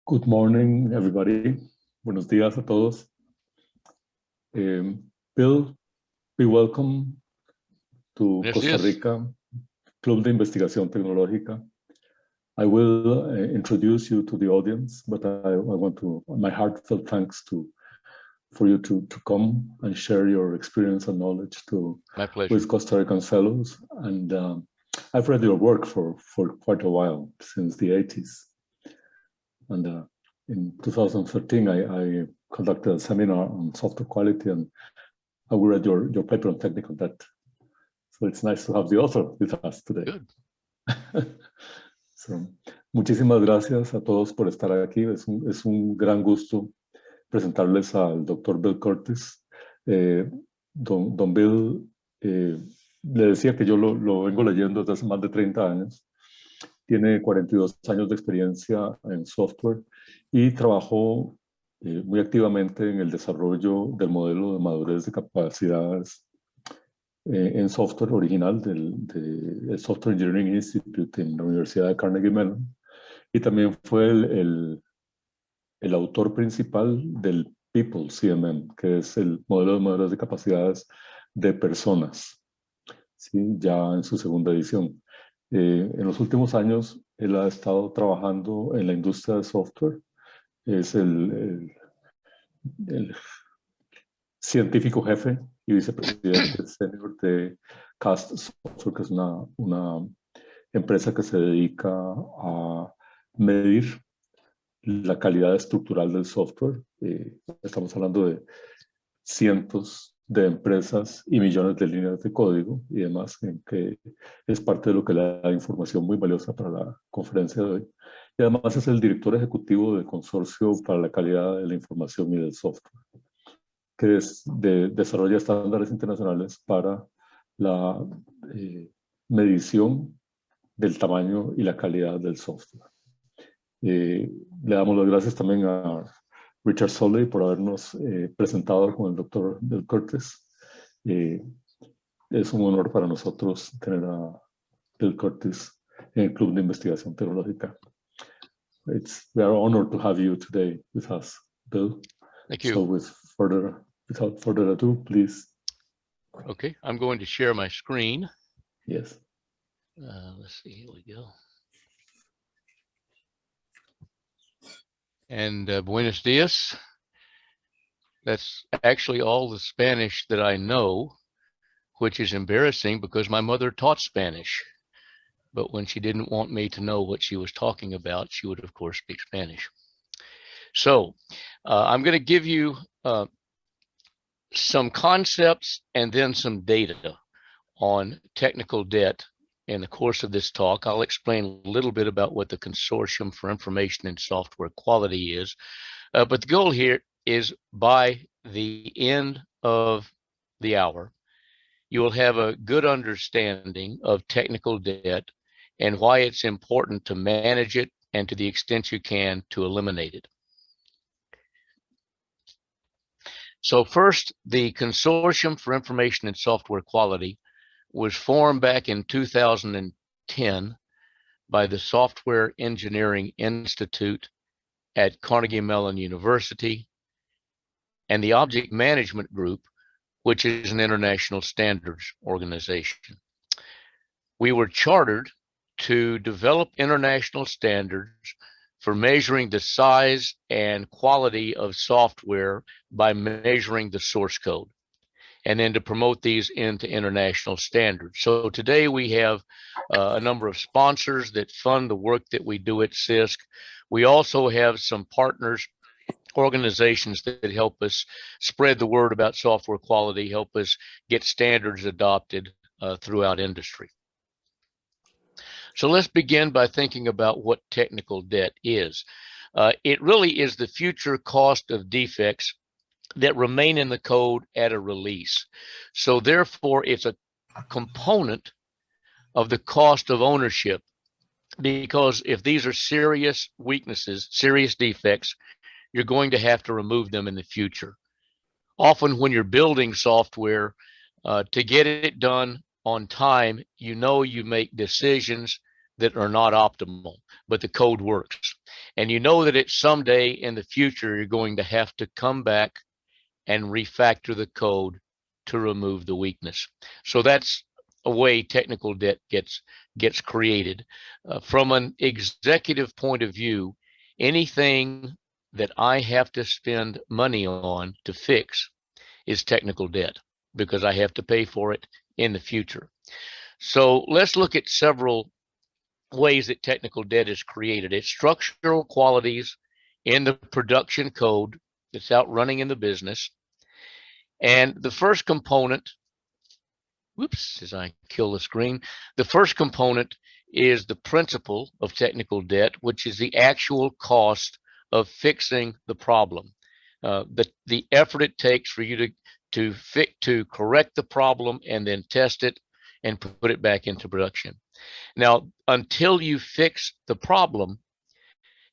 Good morning, everybody. Buenos días a todos. Bill, be welcome to Costa Rica Club de Investigación Tecnológica. I will introduce you to the audience, but I want to, my heartfelt thanks for you to come and share your experience and knowledge with Costa Rican fellows. And I've read your work for quite a while, since the 80s. And in 2013, I conducted a seminar on software quality, and I read your paper on technical debt. So it's nice to have the author with us today. Good. So, muchísimas gracias a todos por estar aquí. Es un gran gusto presentarles al doctor Bill Curtis. Don Bill, le decía que yo lo vengo leyendo desde hace más de 30 años. Tiene 42 años de experiencia en software y trabajó muy activamente en el desarrollo del modelo de madurez de capacidades en software original del Software Engineering Institute en la Universidad de Carnegie Mellon. Y también fue el autor principal del People CMM, que es el modelo de madurez de capacidades de personas, ¿sí? Ya en su segunda edición. En los últimos años, él ha estado trabajando en la industria del software. Es el científico jefe y vicepresidente senior de Cast Software, que es una empresa que se dedica a medir la calidad estructural del software. Estamos hablando de cientos de empresas y millones de líneas de código y demás, que es parte de lo que le da información muy valiosa para la conferencia de hoy. Y además es el director ejecutivo del Consorcio para la Calidad de la Información y del Software, que desarrolla estándares internacionales para la medición del tamaño y la calidad del software. Le damos las gracias también a Richard Soley por habernos presentado con el doctor Bill Curtis. Es un honor para nosotros tener a Bill Curtis en el Club de Investigación Tecnológica. We are honored to have you today with us, Bill. Thank you. So without further ado, please. Okay, I'm going to share my screen. Yes. Let's see, here we go. And buenos dias. That's actually all the Spanish that I know, which is embarrassing because my mother taught Spanish. But when she didn't want me to know what she was talking about, she would, of course, speak Spanish. So I'm going to give you some concepts and then some data on technical debt. In the course of this talk, I'll explain a little bit about what the Consortium for Information and Software Quality is. But the goal here is by the end of the hour, you will have a good understanding of technical debt and why it's important to manage it and, to the extent you can, to eliminate it. So first, the Consortium for Information and Software Quality was formed back in 2010 by the Software Engineering Institute at Carnegie Mellon University and the Object Management Group, which is an international standards organization. We were chartered to develop international standards for measuring the size and quality of software by measuring the source code, and then to promote these into international standards. So today we have a number of sponsors that fund the work that we do at Cisc. We also have some partners, organizations that help us spread the word about software quality, help us get standards adopted throughout industry. So let's begin by thinking about what technical debt is. It really is the future cost of defects that remain in the code at a release. So therefore, it's a component of the cost of ownership, because if these are serious weaknesses, serious defects, you're going to have to remove them in the future. Often when you're building software, to get it done on time, you know you make decisions that are not optimal, but the code works. And you know that it's someday in the future, you're going to have to come back and refactor the code to remove the weakness. So that's a way technical debt gets created. From an executive point of view, anything that I have to spend money on to fix is technical debt because I have to pay for it in the future. So let's look at several ways that technical debt is created. It's structural qualities in the production code that's out running in the business. And the first component, whoops, as I kill the screen, the first component is the principle of technical debt, which is the actual cost of fixing the problem. The effort it takes for you to correct the problem and then test it and put it back into production. Now, until you fix the problem,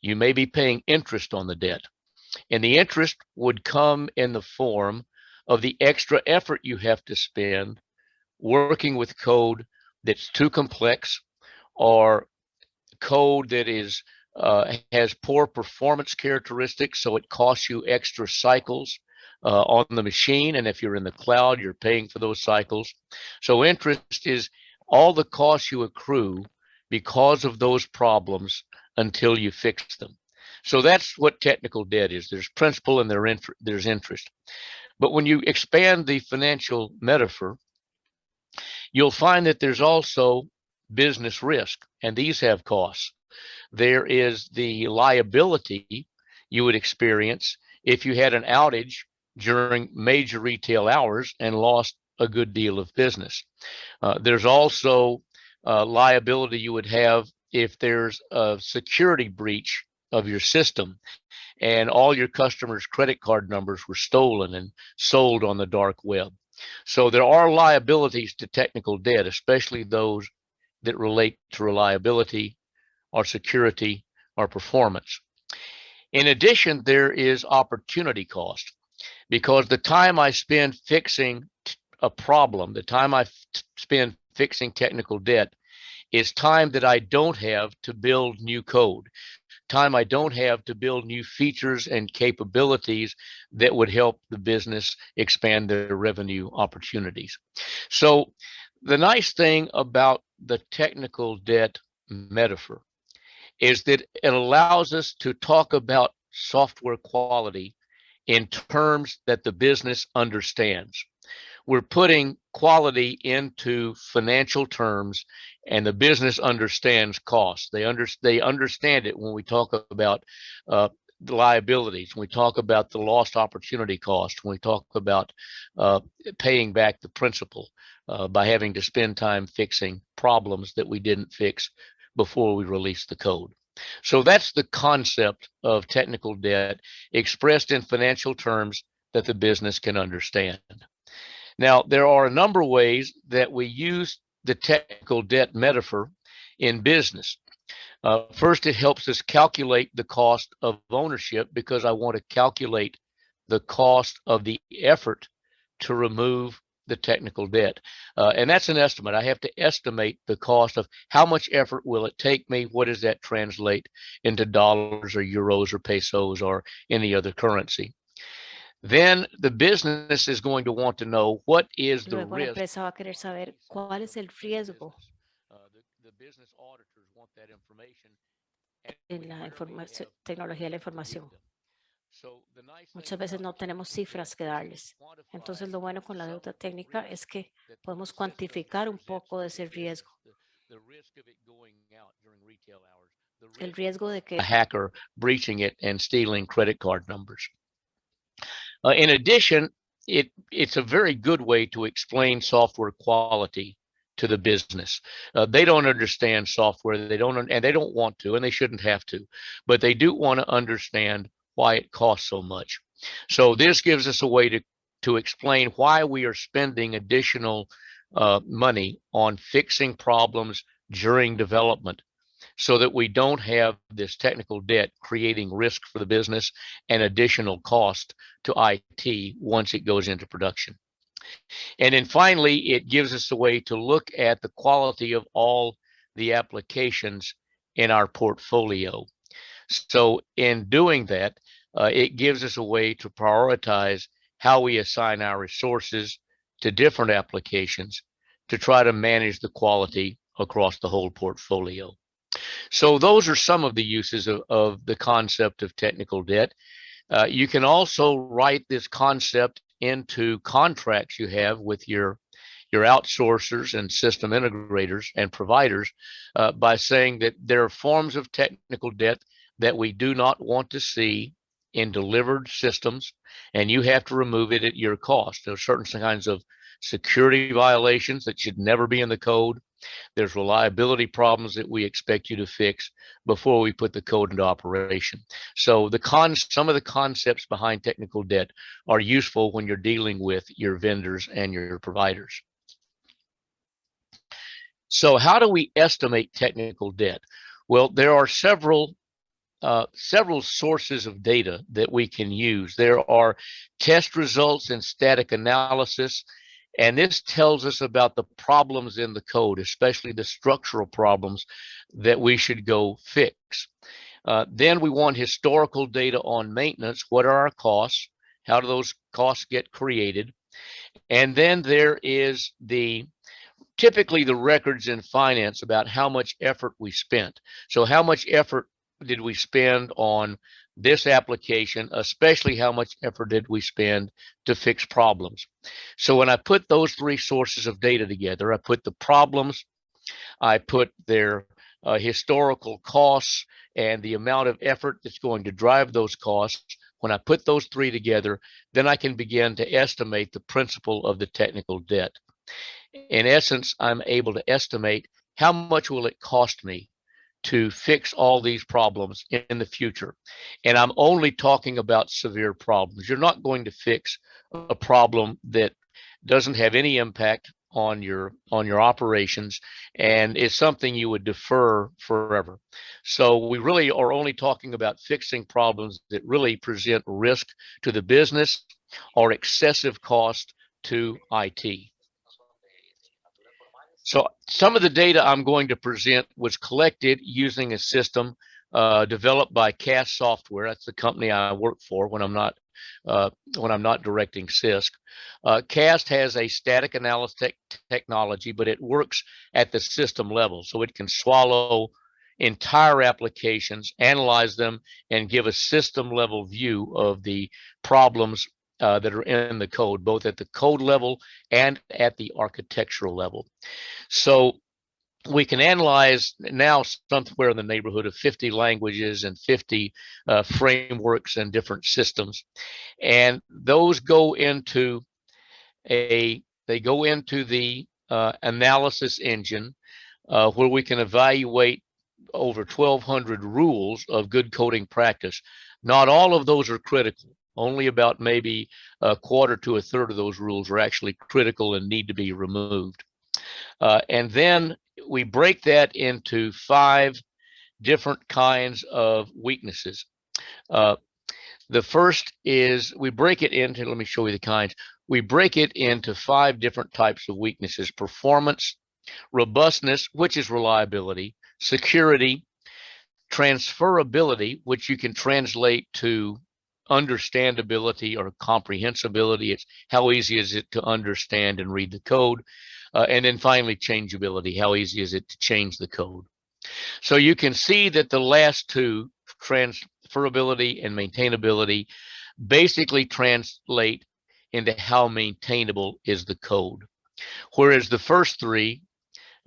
you may be paying interest on the debt, and the interest would come in the form of the extra effort you have to spend working with code that's too complex or code that is has poor performance characteristics, so it costs you extra cycles on the machine, and if you're in the cloud, you're paying for those cycles. So interest is all the costs you accrue because of those problems until you fix them. So that's what technical debt is. There's principal and there's interest. But when you expand the financial metaphor, you'll find that there's also business risk, and these have costs. There is the liability you would experience if you had an outage during major retail hours and lost a good deal of business. There's also liability you would have if there's a security breach of your system and all your customers' credit card numbers were stolen and sold on the dark web. So there are liabilities to technical debt, especially those that relate to reliability or security or performance. In addition, there is opportunity cost, because the time I spend fixing a problem, the time I spend fixing technical debt is time that I don't have to build new code, time I don't have to build new features and capabilities that would help the business expand their revenue opportunities. So the nice thing about the technical debt metaphor is that it allows us to talk about software quality in terms that the business understands. We're putting quality into financial terms, and the business understands costs. They understand it when we talk about the liabilities, when we talk about the lost opportunity cost, when we talk about paying back the principal by having to spend time fixing problems that we didn't fix before we released the code. So that's the concept of technical debt expressed in financial terms that the business can understand. Now, there are a number of ways that we use the technical debt metaphor in business. First, it helps us calculate the cost of ownership, because I want to calculate the cost of the effort to remove the technical debt. And that's an estimate. I have to estimate the cost of how much effort will it take me, what does that translate into dollars or euros or pesos or any other currency. Then the business is going to want to know what is the Luego la risk. empresa va a querer saber cuál es el riesgo The business auditors want that information. en la tecnología de la información. Muchas veces no tenemos cifras que darles. Entonces, lo bueno con la deuda técnica es que podemos cuantificar un poco de ese riesgo. El riesgo de que a hacker breaching it and stealing credit card numbers. In addition, it's a very good way to explain software quality to the business. They don't understand software. They don't want to, and they shouldn't have to, but they do want to understand why it costs so much. So this gives us a way to explain why we are spending additional money on fixing problems during development, so that we don't have this technical debt creating risk for the business and additional cost to IT once it goes into production. And then finally, it gives us a way to look at the quality of all the applications in our portfolio. So in doing that, it gives us a way to prioritize how we assign our resources to different applications to try to manage the quality across the whole portfolio. So those are some of the uses of the concept of technical debt. You can also write this concept into contracts you have with your outsourcers and system integrators and providers by saying that there are forms of technical debt that we do not want to see in delivered systems, and you have to remove it at your cost. There are certain kinds of security violations that should never be in the code. There's reliability problems that we expect you to fix before we put the code into operation. So some of the concepts behind technical debt are useful when you're dealing with your vendors and your providers. So how do we estimate technical debt? Well, there are several sources of data that we can use. There are test results and static analysis, and this tells us about the problems in the code, especially the structural problems that we should go fix. Then we want historical data on maintenance. What are our costs? How do those costs get created? And then there is typically the records in finance about how much effort we spent. So how much effort did we spend on this application, especially how much effort did we spend to fix problems? So when I put those three sources of data together, I put the problems, I put their historical costs and the amount of effort that's going to drive those costs. When I put those three together, then I can begin to estimate the principal of the technical debt. In essence, I'm able to estimate how much will it cost me to fix all these problems in the future. And I'm only talking about severe problems. You're not going to fix a problem that doesn't have any impact on your operations and is something you would defer forever. So we really are only talking about fixing problems that really present risk to the business or excessive cost to IT. So some of the data I'm going to present was collected using a system developed by CAST Software. That's the company I work for when I'm not directing Cisc. CAST has a static analysis technology, but it works at the system level, so it can swallow entire applications, analyze them, and give a system level view of the problems that are in the code, both at the code level and at the architectural level. So we can analyze now somewhere in the neighborhood of 50 languages and 50 frameworks and different systems, and those go into the analysis engine where we can evaluate over 1,200 rules of good coding practice. Not all of those are critical. Only about maybe a quarter to a third of those rules are actually critical and need to be removed. And then we break that into 5 different kinds of weaknesses. The first is we break it into, let me show you the kinds. We break it into 5 different types of weaknesses: performance, robustness, which is reliability, security, transferability, which you can translate to understandability or comprehensibility. It's how easy is it to understand and read the code. And then finally, changeability. How easy is it to change the code? So you can see that the last 2, transferability and maintainability, basically translate into how maintainable is the code. Whereas the first 3,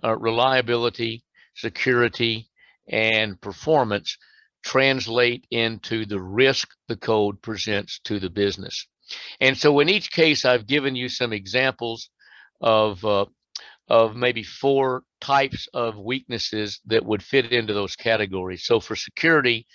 reliability, security, and performance, translate into the risk the code presents to the business. And so in each case, I've given you some examples of maybe 4 types of weaknesses that would fit into those categories. So for security,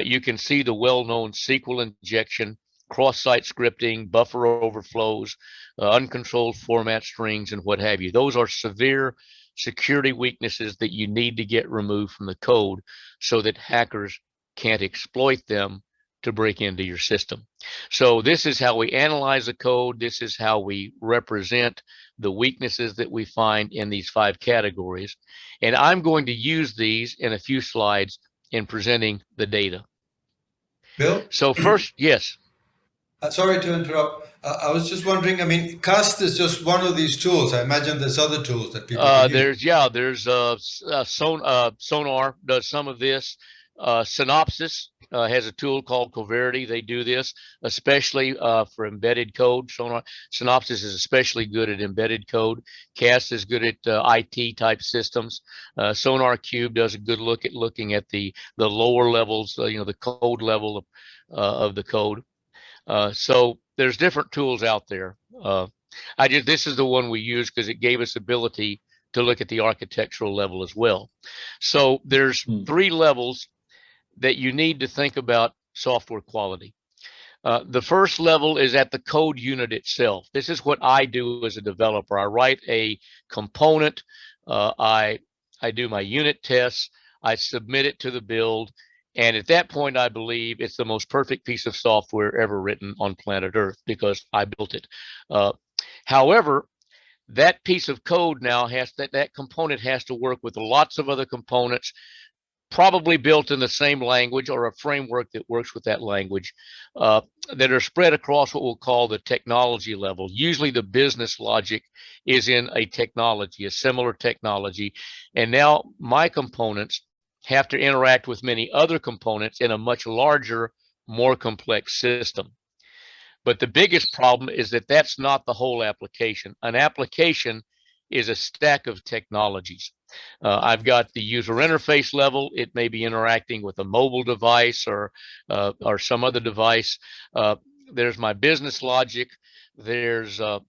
you can see the well-known SQL injection, cross-site scripting, buffer overflows, uncontrolled format strings, and what have you. Those are severe security weaknesses that you need to get removed from the code so that hackers can't exploit them to break into your system. So this is how we analyze the code. This is how we represent the weaknesses that we find in these 5 categories. And I'm going to use these in a few slides in presenting the data. Bill? So first, yes. Sorry to interrupt. I was just wondering, I mean, CAST is just one of these tools. I imagine there's other tools that people can use. There's Sonar does some of this. Synopsys has a tool called Coverity. They do this, especially for embedded code. Synopsys is especially good at embedded code. CAST is good at IT type systems. Sonar Cube does a good look at looking at the lower levels, the code level of the code. So there's different tools out there. This is the one we use because it gave us ability to look at the architectural level as well. So there's 3 levels that you need to think about software quality. The first level is at the code unit itself. This is what I do as a developer. I write a component, I do my unit tests, I submit it to the build, and at that point, I believe it's the most perfect piece of software ever written on planet Earth because I built it. However, that piece of code now that component has to work with lots of other components, probably built in the same language or a framework that works with that language, that are spread across what we'll call the technology level. Usually the business logic is in a technology, a similar technology. And now my components have to interact with many other components in a much larger, more complex system. But the biggest problem is that that's not the whole application. An application is a stack of technologies. I've got the user interface level. It may be interacting with a mobile device or some other device. There's my business logic. There's the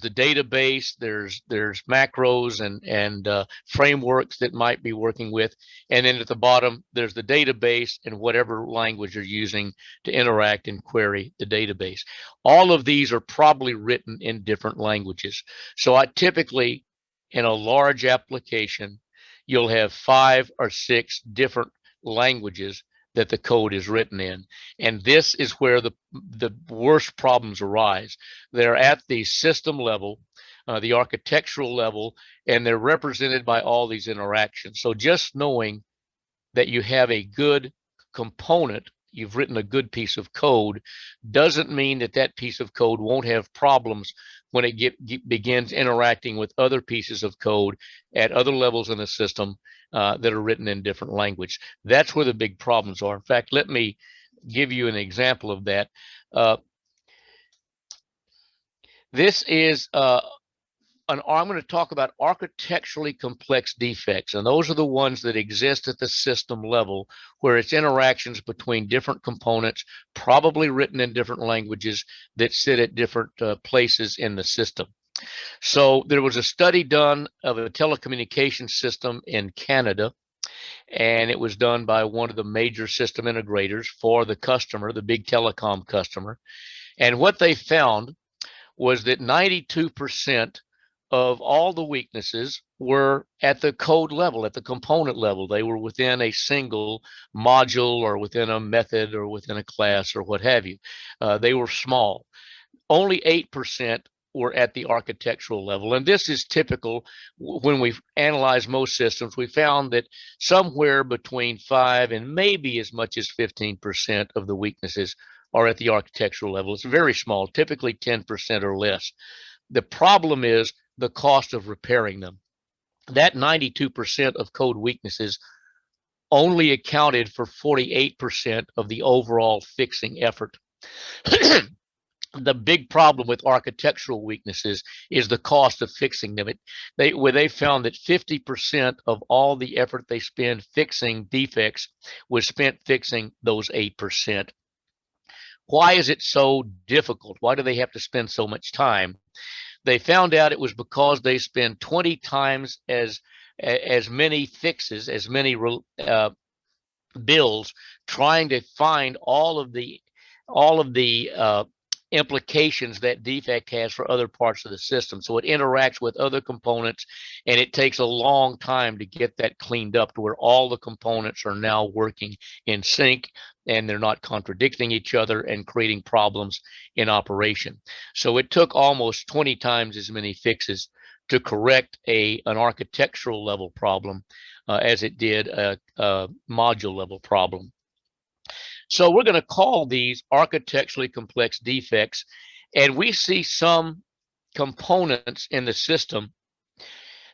database. There's macros and frameworks that might be working with. And then at the bottom, there's the database and whatever language you're using to interact and query the database. All of these are probably written in different languages. So I typically, in a large application, you'll have 5 or 6 different languages that the code is written in. And this is where the worst problems arise. They're at the system level, the architectural level, and they're represented by all these interactions. So just knowing that you have a good component, you've written a good piece of code, doesn't mean that that piece of code won't have problems when it begins interacting with other pieces of code at other levels in the system that are written in different language. That's where the big problems are. In fact, let me give you an example of that. This is I'm going to talk about architecturally complex defects, and those are the ones that exist at the system level, where it's interactions between different components, probably written in different languages that sit at different places in the system. So there was a study done of a telecommunications system in Canada, and it was done by one of the major system integrators for the customer, the big telecom customer. And what they found was that 92% of all the weaknesses were at the code level, at the component level. They were within a single module or within a method or within a class or what have you. They were small. Only 8% were at the architectural level. And this is typical. When we've analyzed most systems, we found that somewhere between 5 and maybe as much as 15% of the weaknesses are at the architectural level. It's very small, typically 10% or less. The problem is the cost of repairing them. That 92% of code weaknesses only accounted for 48% of the overall fixing effort. The big problem with architectural weaknesses is the cost of fixing them. They found that 50% of all the effort they spend fixing defects was spent fixing those 8%. Why is it so difficult? Why do they have to spend so much time? They found out it was because they spend 20 times as many fixes, as many bills, trying to find all of the implications that defect has for other parts of the system. So it interacts with other components, and it takes a long time to get that cleaned up to where all the components are now working in sync and they're not contradicting each other and creating problems in operation. So it took almost 20 times as many fixes to correct an architectural level problem as it did a module level problem. So we're going to call these architecturally complex defects, and we see some components in the system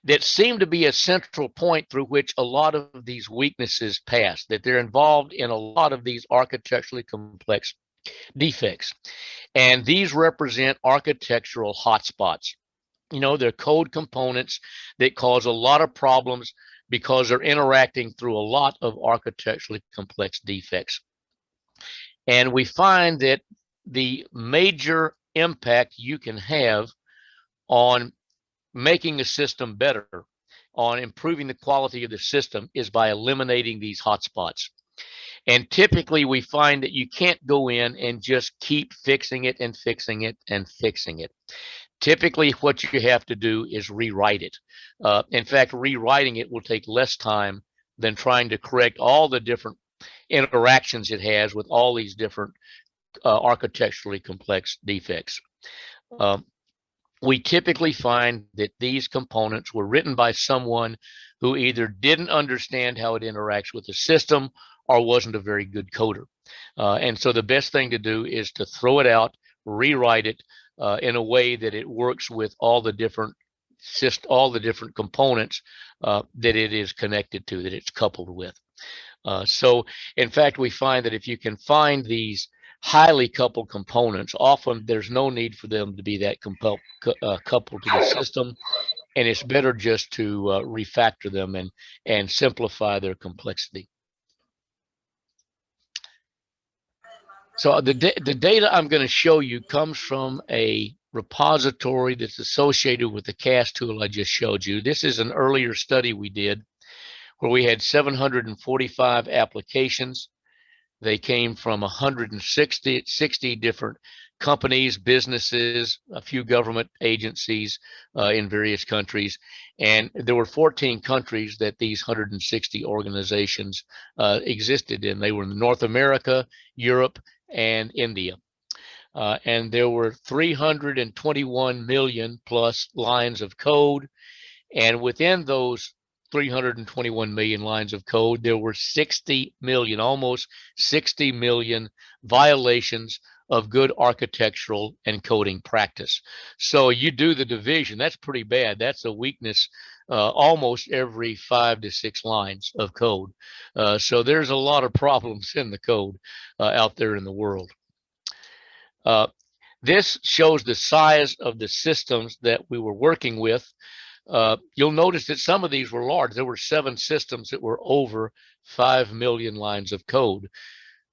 that seem to be a central point through which a lot of these weaknesses pass, that they're involved in a lot of these architecturally complex defects. And these represent architectural hotspots. You know, they're code components that cause a lot of problems because they're interacting through a lot of architecturally complex defects. And we find that the major impact you can have on making a system better, on improving the quality of the system, is by eliminating these hotspots. And typically we find that you can't go in and just keep fixing it and fixing it and fixing it. Typically what you have to do is rewrite it. In fact, rewriting it will take less time than trying to correct all the different interactions it has with all these different architecturally complex defects. We typically find that these components were written by someone who either didn't understand how it interacts with the system or wasn't a very good coder. And so the best thing to do is to throw it out, rewrite it in a way that it works with all the different components that it is connected to, that it's coupled with. So in fact, we find that if you can find these highly coupled components, often there's no need for them to be that coupled to the system, and it's better just to refactor them and simplify their complexity. So the data I'm going to show you comes from a repository that's associated with the CAS tool I just showed you. This is an earlier study we did where we had 745 applications. They came from 160 different companies, businesses, a few government agencies in various countries. And there were 14 countries that these 160 organizations existed in. They were in North America, Europe, and India. And there were 321 million plus lines of code. And within those 321 million lines of code, there were 60 million, almost 60 million violations of good architectural and coding practice. So you do the division, that's pretty bad. That's a weakness almost every 5 to 6 lines of code. So there's a lot of problems in the code out there in the world. This shows the size of the systems that we were working with. You'll notice that some of these were large. There were 7 systems that were over 5 million lines of code.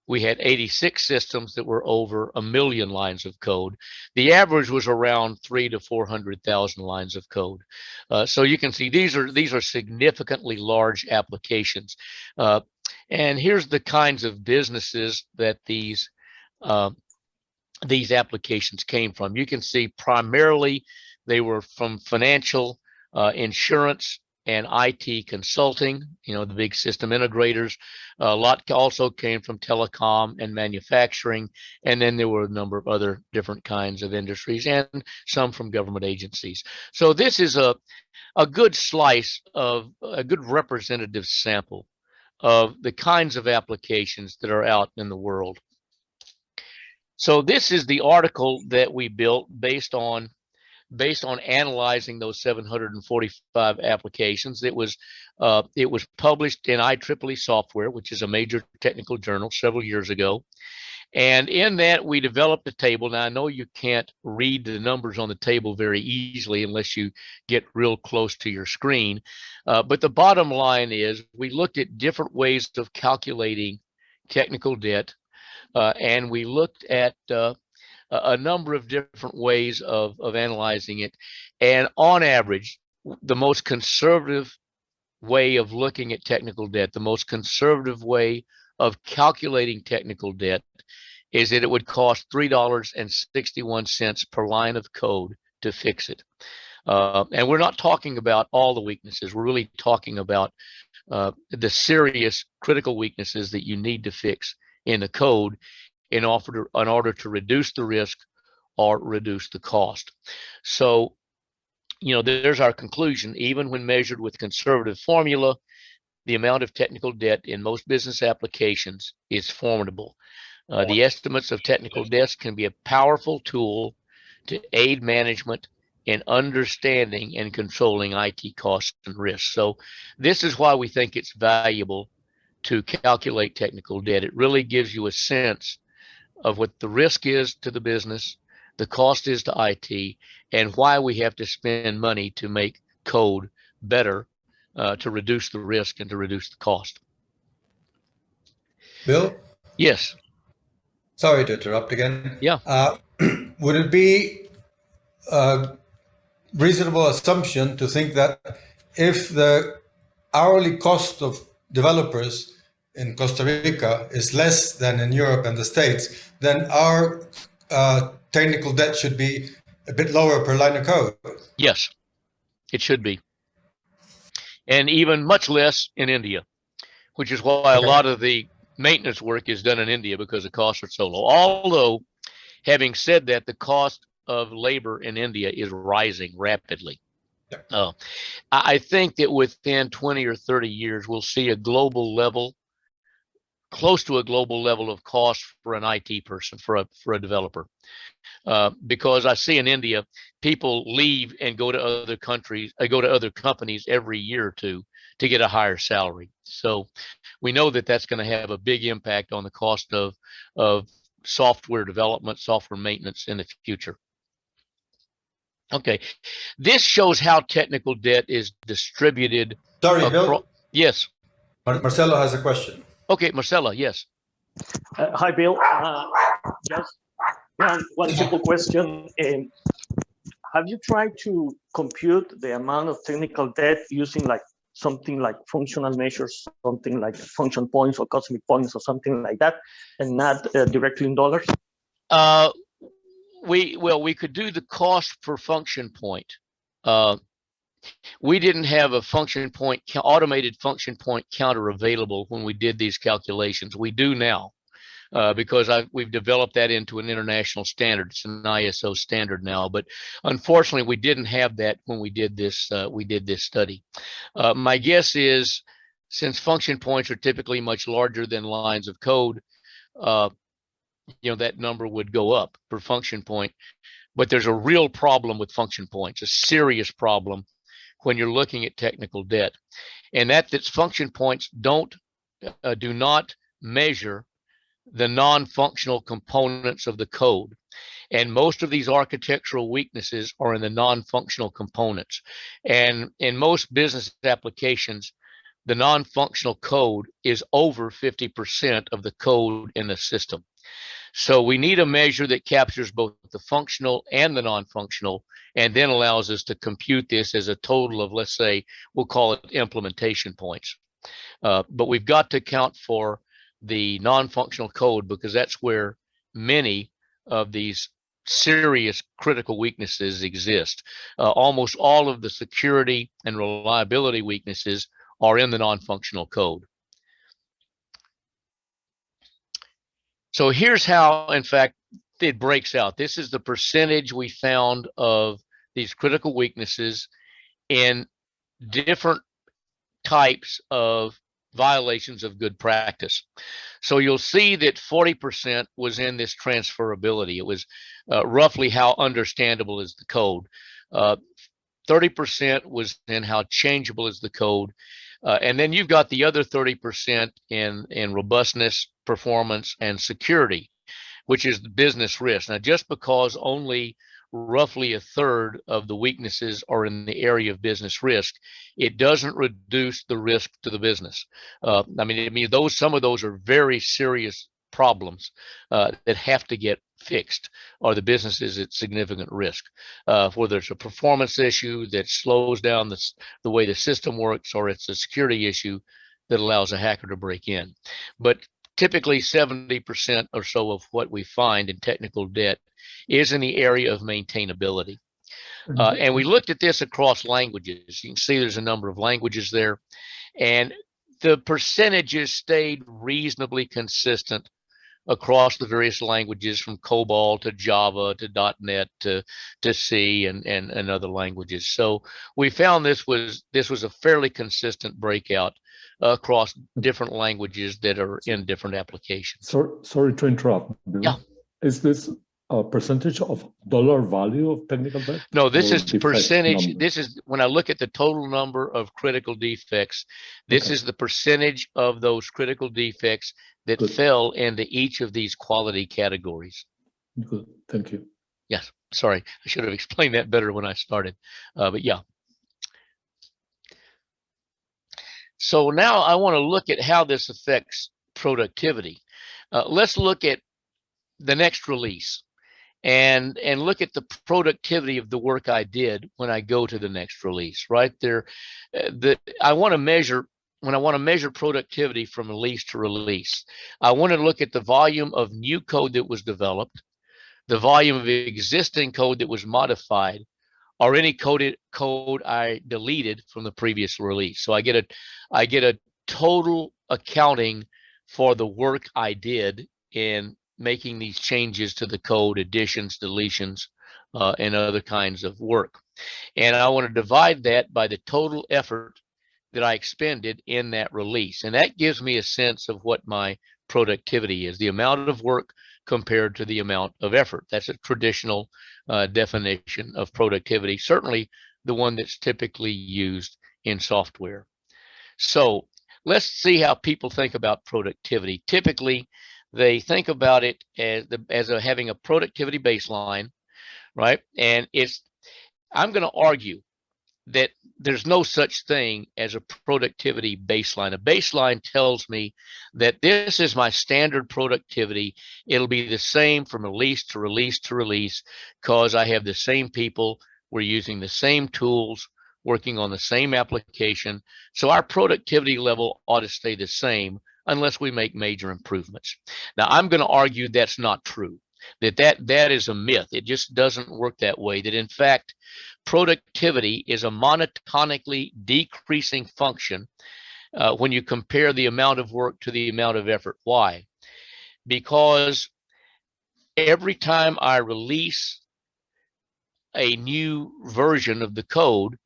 We had 86 systems that were over 1 million lines of code. The average was around 300,000 to 400,000 lines of code. So you can see these are significantly large applications. And here's the kinds of businesses that these applications came from. You can see primarily they were from financial, insurance, and IT consulting, you know, the big system integrators. A lot also came from telecom and manufacturing. And then there were a number of other different kinds of industries and some from government agencies. So this is a good slice of a good representative sample of the kinds of applications that are out in the world. So this is the article that we built based on analyzing those 745 applications. It was published in IEEE Software, which is a major technical journal, several years ago. And in that, we developed a table. Now, I know you can't read the numbers on the table very easily unless you get real close to your screen. But the bottom line is we looked at different ways of calculating technical debt, and we looked at a number of different ways of analyzing it. And on average, the most conservative way of looking at technical debt, the most conservative way of calculating technical debt is that it would cost $3.61 per line of code to fix it. And we're not talking about all the weaknesses. We're really talking about the serious critical weaknesses that you need to fix in the code in order to reduce the risk or reduce the cost. So, you know, there's our conclusion. Even when measured with conservative formula, the amount of technical debt in most business applications is formidable. The estimates of technical debts can be a powerful tool to aid management in understanding and controlling IT costs and risks. So this is why we think it's valuable to calculate technical debt. It really gives you a sense of what the risk is to the business, the cost is to IT, and why we have to spend money to make code better, to reduce the risk and to reduce the cost. Bill? Yes. Sorry to interrupt again. Yeah. Would it be a reasonable assumption to think that if the hourly cost of developers in Costa Rica is less than in Europe and the States, then our technical debt should be a bit lower per line of code? Yes, it should be. And even much less in India, which is why a lot of the maintenance work is done in India, because the costs are so low. Although, having said that, the cost of labor in India is rising rapidly. I think that within 20 or 30 years, we'll see a global level, close to a global level of cost for an IT person, for a developer. Because I see in India, people leave and go to other countries, go to other companies every year or two to get a higher salary. So we know that that's going to have a big impact on the cost of software development, software maintenance in the future. Okay, this shows how technical debt is distributed. Sorry, Bill? Yes. Marcelo has a question. Okay, Marcella, yes. Hi, Bill. Just one simple question. Have you tried to compute the amount of technical debt using like something like functional measures, something like function points or cosmic points or something like that, and not directly in dollars? We could do the cost per function point. We didn't have a function point, automated function point counter available when we did these calculations. We do now, because we've developed that into an international standard. It's an ISO standard now, but unfortunately we didn't have that when we did this study. My guess is, since function points are typically much larger than lines of code, that number would go up per function point. But there's a real problem with function points, a serious problem when you're looking at technical debt, and that's function points do not measure the non-functional components of the code. And most of these architectural weaknesses are in the non-functional components. And in most business applications, the non-functional code is over 50% of the code in the system. So we need a measure that captures both the functional and the non-functional, and then allows us to compute this as a total of, let's say, we'll call it implementation points. But we've got to account for the non-functional code, because that's where many of these serious critical weaknesses exist. Almost all of the security and reliability weaknesses are in the non-functional code. So here's how, in fact, it breaks out. This is the percentage we found of these critical weaknesses in different types of violations of good practice. So you'll see that 40% was in this transferability. It was roughly how understandable is the code. 30% was in how changeable is the code. And then you've got the other 30% in robustness, performance, and security, which is the business risk. Now, just because only roughly a third of the weaknesses are in the area of business risk, it doesn't reduce the risk to the business. Some of those are very serious problems that have to get fixed, or the business is at significant risk. Whether it's a performance issue that slows down the way the system works, or it's a security issue that allows a hacker to break in. But typically 70% or so of what we find in technical debt is in the area of maintainability. And we looked at this across languages. You can see there's a number of languages there, and the percentages stayed reasonably consistent across the various languages from COBOL to Java to .NET to C and other languages. So we found this was a fairly consistent breakout across different languages that are in different applications. Sorry to interrupt, Bill. Yeah. Is this a percentage of dollar value of technical debt? No, this or is defect percentage. number? This is when I look at the total number of critical defects, this is the percentage of those critical defects that Good. fell into each of these quality categories. Good, thank you. Yes, sorry, I should have explained that better when I started, but yeah. So now I want to look at how this affects productivity. Let's look at the next release and look at the productivity of the work I did when I go to the next release. Right there, I want to measure. When I want to measure productivity from release to release, I want to look at the volume of new code that was developed, the volume of existing code that was modified, or any code I deleted from the previous release. So I get a total accounting for the work I did in making these changes to the code, additions, deletions, and other kinds of work. And I want to divide that by the total effort that I expended in that release. And that gives me a sense of what my productivity is, the amount of work compared to the amount of effort. That's a traditional definition of productivity, certainly the one that's typically used in software. So let's see how people think about productivity. Typically, they think about it as having a productivity baseline, right? And I'm going to argue that there's no such thing as a productivity baseline. A baseline tells me that this is my standard productivity. It'll be the same from release to release to release because I have the same people, we're using the same tools, working on the same application. So our productivity level ought to stay the same unless we make major improvements. Now, I'm going to argue that's not true, that is a myth. It just doesn't work that way, that in fact, productivity is a monotonically decreasing function when you compare the amount of work to the amount of effort. Why? Because every time I release a new version of the code,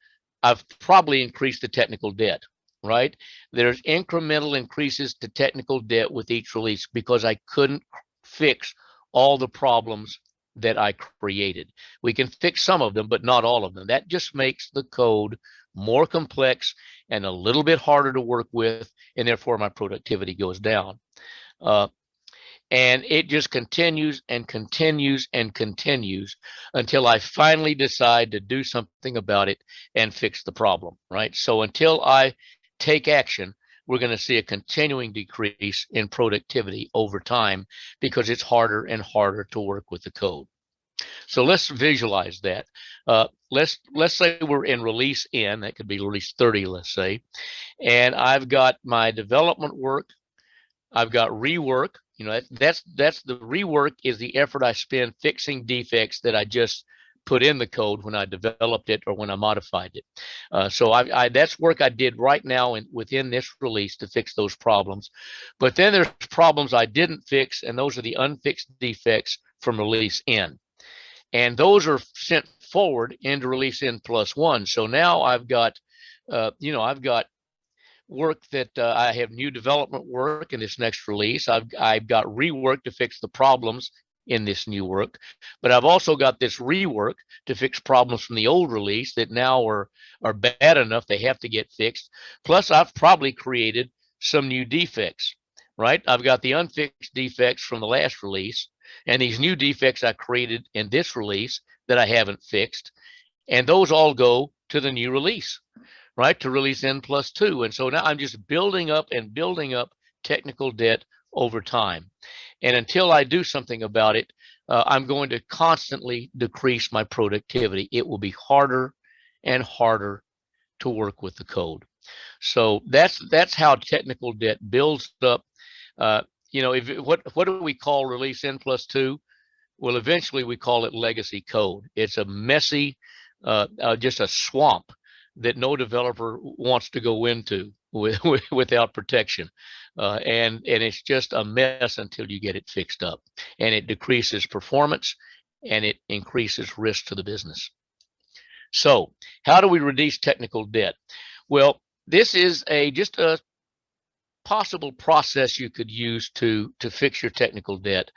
I've probably increased the technical debt, right? There's incremental increases to technical debt with each release because I couldn't fix all the problems that I created. We can fix some of them, but not all of them. That just makes the code more complex and a little bit harder to work with, and therefore my productivity goes down. And it just continues and continues and continues until I finally decide to do something about it and fix the problem, right? So until I take action, we're going to see a continuing decrease in productivity over time because it's harder and harder to work with the code. So let's visualize that. Let's say we're in release N, that could be release 30, let's say, and I've got my development work, I've got rework. You know, that's the rework is the effort I spend fixing defects that I just put in the code when I developed it or when I modified it. So that's work I did right now within this release to fix those problems. But then there's problems I didn't fix, and those are the unfixed defects from release N. And those are sent forward into release N+1. So now I've got, I've got work that I have new development work in this next release. I've got rework to fix the problems in this new work, but I've also got this rework to fix problems from the old release that now are bad enough they have to get fixed. Plus, I've probably created some new defects, right? I've got the unfixed defects from the last release and these new defects I created in this release that I haven't fixed, and those all go to the new release, right? To release N+2. And so now I'm just building up and building up technical debt over time. And until I do something about it, I'm going to constantly decrease my productivity. It will be harder and harder to work with the code. So that's how technical debt builds up. What do we call release N+2? Well, eventually we call it legacy code. It's a messy, just a swamp that no developer wants to go into without protection. And it's just a mess until you get it fixed up. And it decreases performance and it increases risk to the business. So how do we reduce technical debt? Well, this is just a possible process you could use to fix your technical debt.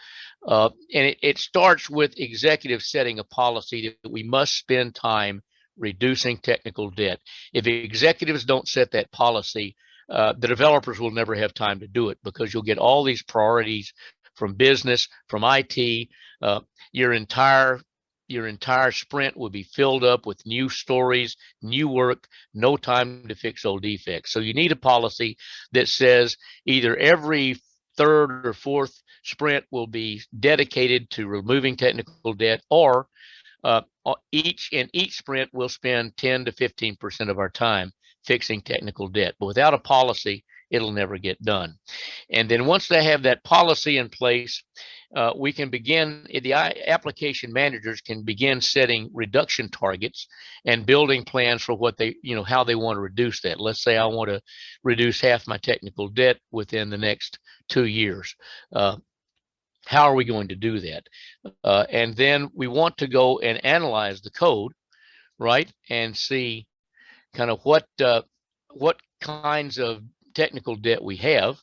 And it starts with executives setting a policy that we must spend time reducing technical debt. If executives don't set that policy, the developers will never have time to do it, because you'll get all these priorities from business, from IT. Your entire sprint will be filled up with new stories, new work, no time to fix old defects. So you need a policy that says either every third or fourth sprint will be dedicated to removing technical debt, or each sprint we'll spend 10 to 15% of our time fixing technical debt. But without a policy, it'll never get done. And then once they have that policy in place, we can begin, the application managers can begin setting reduction targets and building plans for what they, how they want to reduce that. Let's say I want to reduce half my technical debt within the next 2 years. How are we going to do that? And then we want to go and analyze the code, right? And see kind of what kinds of technical debt we have,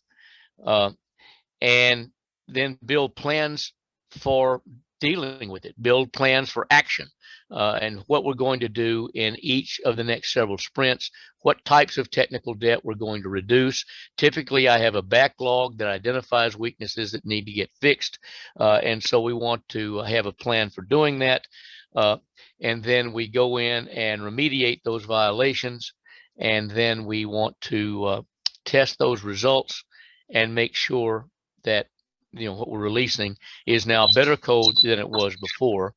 and then build plans for dealing with it, build plans for action, and what we're going to do in each of the next several sprints, what types of technical debt we're going to reduce. Typically, I have a backlog that identifies weaknesses that need to get fixed, and so we want to have a plan for doing that, and then we go in and remediate those violations, and then we want to test those results and make sure that what we're releasing is now better code than it was before.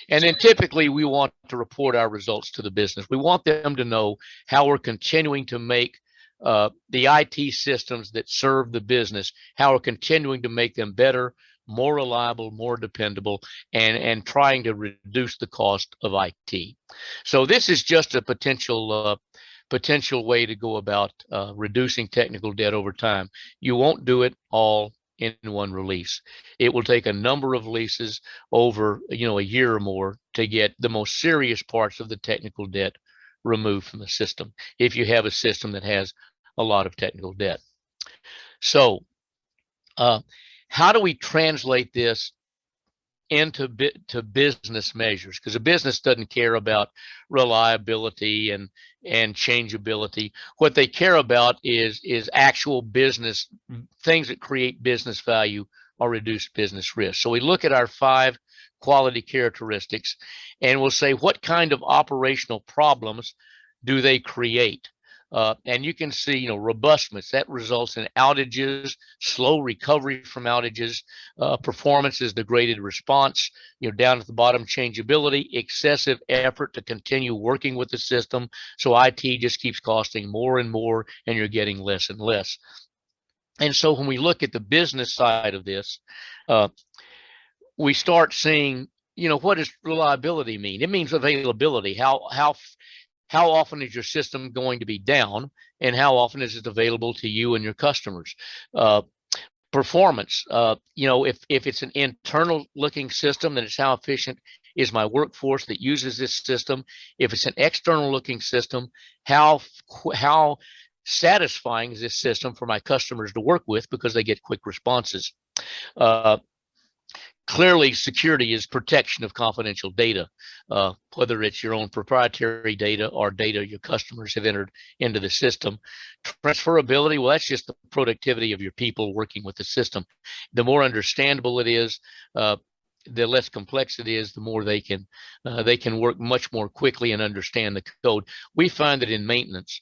And then typically we want to report our results to the business. We want them to know how we're continuing to make the IT systems that serve the business, how we're continuing to make them better, more reliable, more dependable, and trying to reduce the cost of IT. So this is just a potential way to go about reducing technical debt over time. You won't do it all in one release. It will take a number of releases over a year or more to get the most serious parts of the technical debt removed from the system, if you have a system that has a lot of technical debt. So how do we translate this into business measures? Because a business doesn't care about reliability and changeability. What they care about is actual business things that create business value or reduce business risk. So we look at our 5 quality characteristics and we'll say, what kind of operational problems do they create? And you can see, robustness, that results in outages, slow recovery from outages, performance is degraded response, down at the bottom, changeability, excessive effort to continue working with the system. So IT just keeps costing more and more, and you're getting less and less. And so when we look at the business side of this, we start seeing, what does reliability mean? It means availability. How often is your system going to be down, and how often is it available to you and your customers? Performance, if it's an internal looking system, then it's how efficient is my workforce that uses this system. If it's an external looking system, how satisfying is this system for my customers to work with, because they get quick responses. Clearly, security is protection of confidential data, whether it's your own proprietary data or data your customers have entered into the system. Transferability, well, that's just the productivity of your people working with the system. The more understandable it is, the less complex it is, the more they can work much more quickly and understand the code. We find that in maintenance,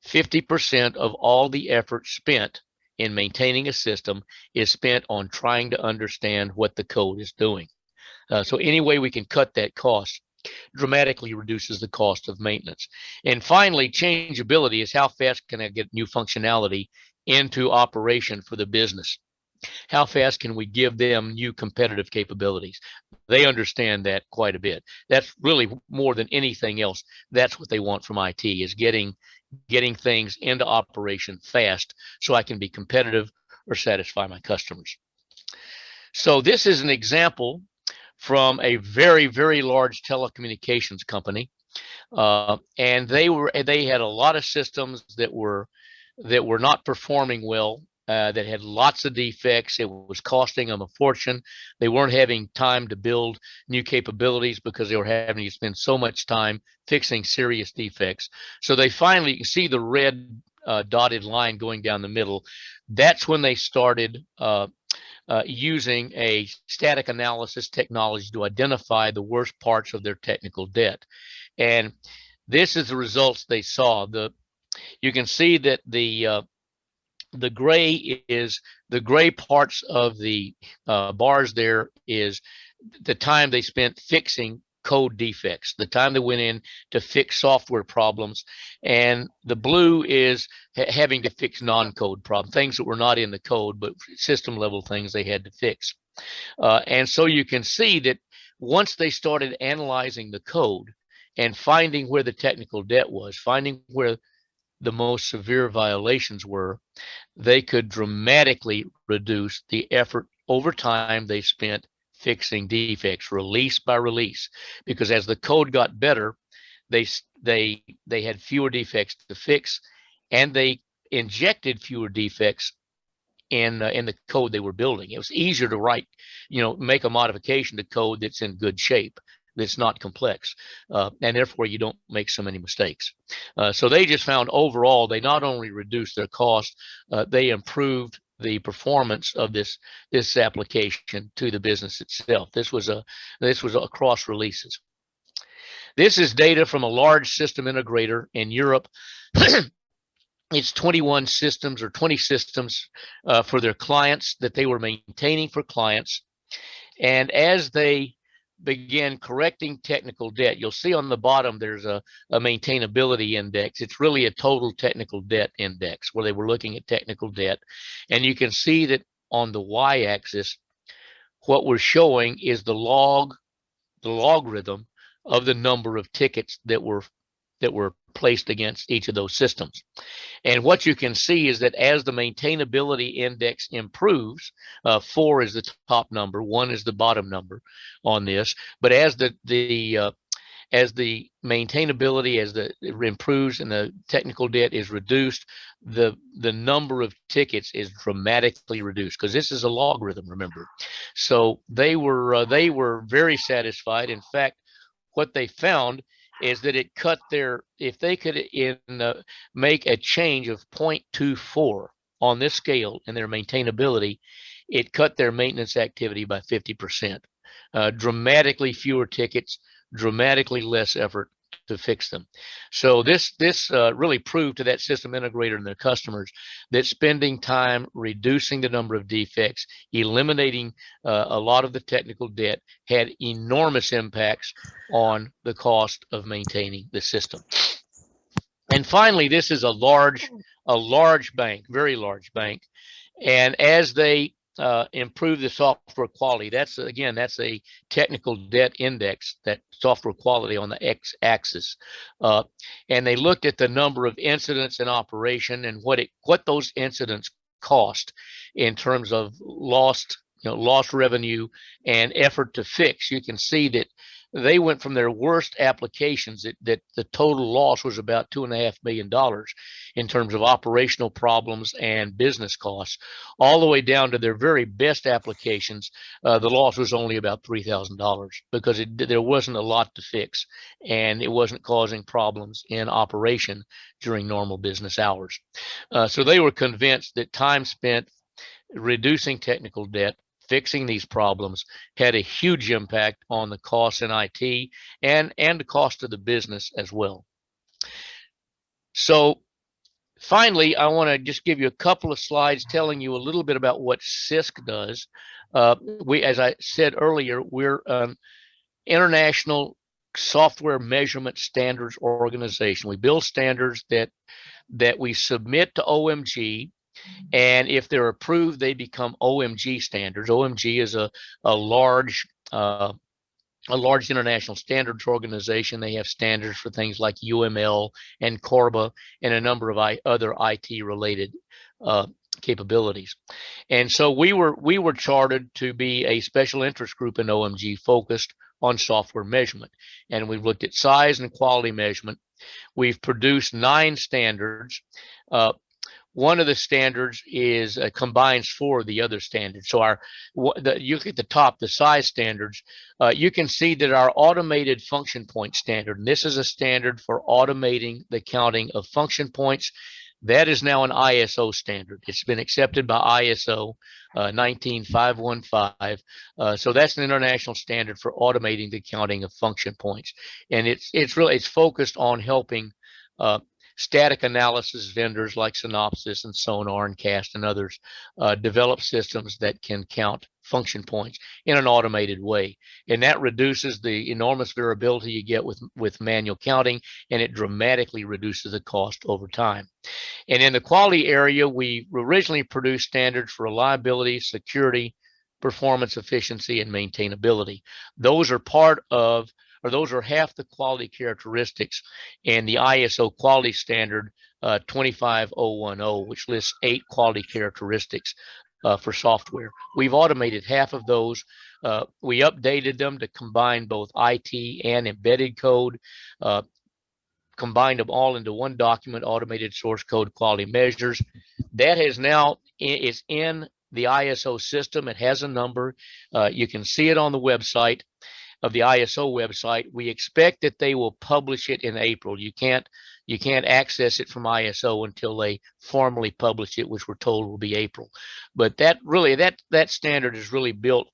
50% of all the effort spent in maintaining a system is spent on trying to understand what the code is doing. So any way we can cut that cost dramatically reduces the cost of maintenance. And finally, changeability is how fast can I get new functionality into operation for the business. How fast can we give them new competitive capabilities? They understand that quite a bit. That's really more than anything else. That's what they want from IT, is getting things into operation fast so I can be competitive or satisfy my customers. So this is an example from a very, very large telecommunications company. And they had a lot of systems that were not performing well, that had lots of defects. It was costing them a fortune. They weren't having time to build new capabilities because they were having to spend so much time fixing serious defects. So they finally, you can see the red dotted line going down the middle. That's when they started using a static analysis technology to identify the worst parts of their technical debt. And this is the results they saw. You can see that the gray parts of the bars there is the time they spent fixing code defects, the time they went in to fix software problems, and the blue is having to fix non-code problems, things that were not in the code but system level things they had to fix. And so you can see that once they started analyzing the code and finding where the technical debt was, finding where the most severe violations were, they could dramatically reduce the effort over time they spent fixing defects, release by release, because as the code got better, they had fewer defects to fix, and they injected fewer defects in the code they were building. It was easier to write, make a modification to code that's in good shape, that's not complex, and therefore you don't make so many mistakes. So they just found overall they not only reduced their cost, they improved the performance of this application to the business itself. This was across releases. This is data from a large system integrator in Europe. It's 21 systems or 20 systems for their clients that they were maintaining for clients. And as they began correcting technical debt, you'll see on the bottom there's a maintainability index. It's really a total technical debt index where they were looking at technical debt. And you can see that on the y-axis, what we're showing is the logarithm of the number of tickets that were placed against each of those systems. And what you can see is that as the maintainability index improves, 4 is the top number, 1 is the bottom number on this. But as the maintainability, it improves and the technical debt is reduced, the number of tickets is dramatically reduced, because this is a logarithm, remember. So they were very satisfied. In fact, what they found is that it cut if they could make a change of 0.24 on this scale in their maintainability, it cut their maintenance activity by 50%. Dramatically fewer tickets, dramatically less effort to fix them. So this really proved to that system integrator and their customers that spending time reducing the number of defects, eliminating a lot of the technical debt, had enormous impacts on the cost of maintaining the system. And finally, this is a large bank, very large bank, and as they improve the software quality, that's a technical debt index, that software quality on the x-axis, and they looked at the number of incidents in operation and what those incidents cost in terms of lost revenue and effort to fix. You can see that they went from their worst applications that the total loss was about $2.5 million in terms of operational problems and business costs, all the way down to their very best applications. The loss was only about $3,000 because there wasn't a lot to fix, and it wasn't causing problems in operation during normal business hours. So they were convinced that time spent reducing technical debt, fixing these problems, had a huge impact on the costs in IT and the cost of the business as well. So finally, I want to just give you a couple of slides telling you a little bit about what Cisc does. As I said earlier, we're an international software measurement standards organization. We build standards that we submit to OMG, And if they're approved, they become OMG standards. OMG is a large international standards organization. They have standards for things like UML and CORBA and a number of other IT related capabilities. And so we were chartered to be a special interest group in OMG focused on software measurement. And we've looked at size and quality measurement. We've produced 9 standards. One of the standards is combines 4 of the other standards. So you look at the top, the size standards, you can see that our automated function point standard, and this is a standard for automating the counting of function points, that is now an ISO standard. It's been accepted by ISO 19515. So that's an international standard for automating the counting of function points. And it's focused on helping static analysis vendors like Synopsys and Sonar and Cast and others develop systems that can count function points in an automated way. And that reduces the enormous variability you get with manual counting, and it dramatically reduces the cost over time. And in the quality area, we originally produced standards for reliability, security, performance, efficiency, and maintainability. Those are those are half the quality characteristics in the ISO quality standard 25010, which lists 8 quality characteristics for software. We've automated half of those. We updated them to combine both IT and embedded code, combined them all into one document, automated source code quality measures. That is now is in the ISO system. It has a number. You can see it on the website of the ISO website. We expect that they will publish it in April. You can't access it from ISO until they formally publish it, which we're told will be April. But that standard is really built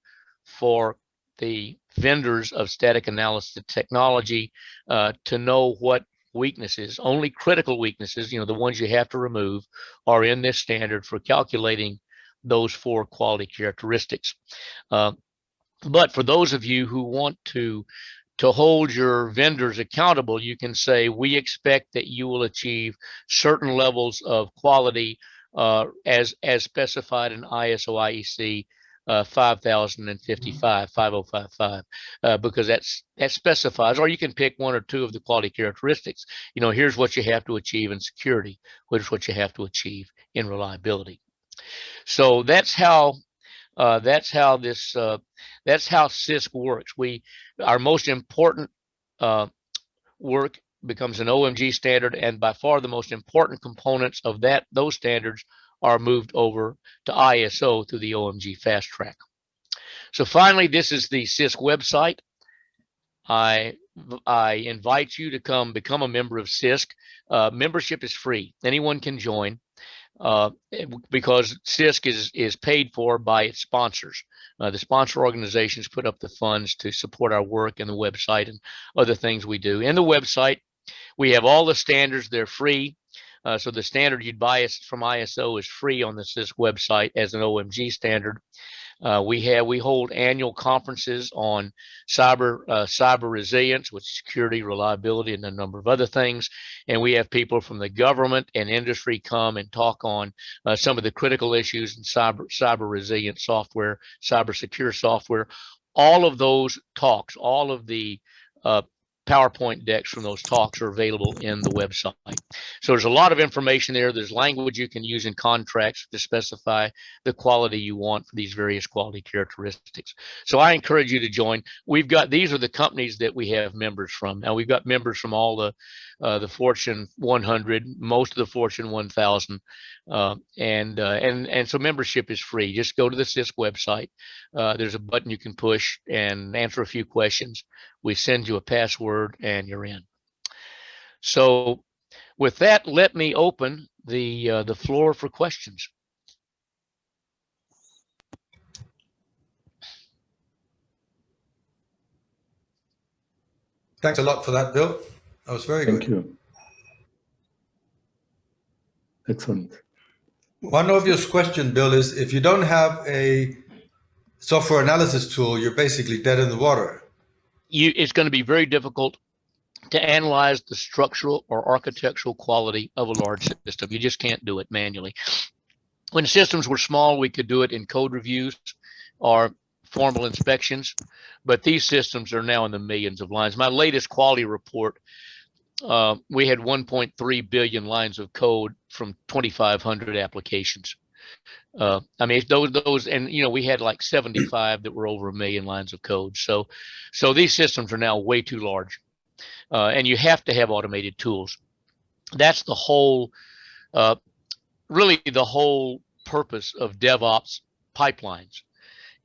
for the vendors of static analysis technology to know what weaknesses, only critical weaknesses, the ones you have to remove, are in this standard for calculating those 4 quality characteristics. But for those of you who want to hold your vendors accountable, you can say, we expect that you will achieve certain levels of quality as specified in ISO IEC 5055, because that specifies, or you can pick 1 or 2 of the quality characteristics. Here's what you have to achieve in security. Here's what you have to achieve in reliability. So that's how Cisc works. Our most important work becomes an OMG standard, and by far the most important components of those standards are moved over to ISO through the OMG fast track. So finally, this is the Cisc website. I invite you to come become a member of Cisc. Membership is free. Anyone can join. Because Cisc is paid for by its sponsors. The sponsor organizations put up the funds to support our work and the website and other things we do. In the website, we have all the standards. They're free. So the standard you'd buy from ISO is free on the Cisc website as an OMG standard. We hold annual conferences on cyber resilience, with security, reliability, and a number of other things. And we have people from the government and industry come and talk on some of the critical issues in cyber resilient software, cyber secure software. All of those talks, all of the PowerPoint decks from those talks are available in the website. So there's a lot of information there. There's language you can use in contracts to specify the quality you want for these various quality characteristics. So I encourage you to join. These are the companies that we have members from. Now we've got members from all the Fortune 100, most of the Fortune 1000, and so membership is free. Just go to the Cisc website. There's a button you can push and answer a few questions. We send you a password and you're in. So with that, let me open the floor for questions. Thanks a lot for that, Bill. That was very good. Thank you. Excellent. One obvious question, Bill, is if you don't have a software analysis tool, you're basically dead in the water. It's going to be very difficult to analyze the structural or architectural quality of a large system. You just can't do it manually. When systems were small, we could do it in code reviews or formal inspections, but these systems are now in the millions of lines. My latest quality report, we had 1.3 billion lines of code from 2,500 applications. I mean, those, and you know, we had like 75 that were over 1 million lines of code. So these systems are now way too large, and you have to have automated tools. That's the whole, really the whole purpose of DevOps pipelines,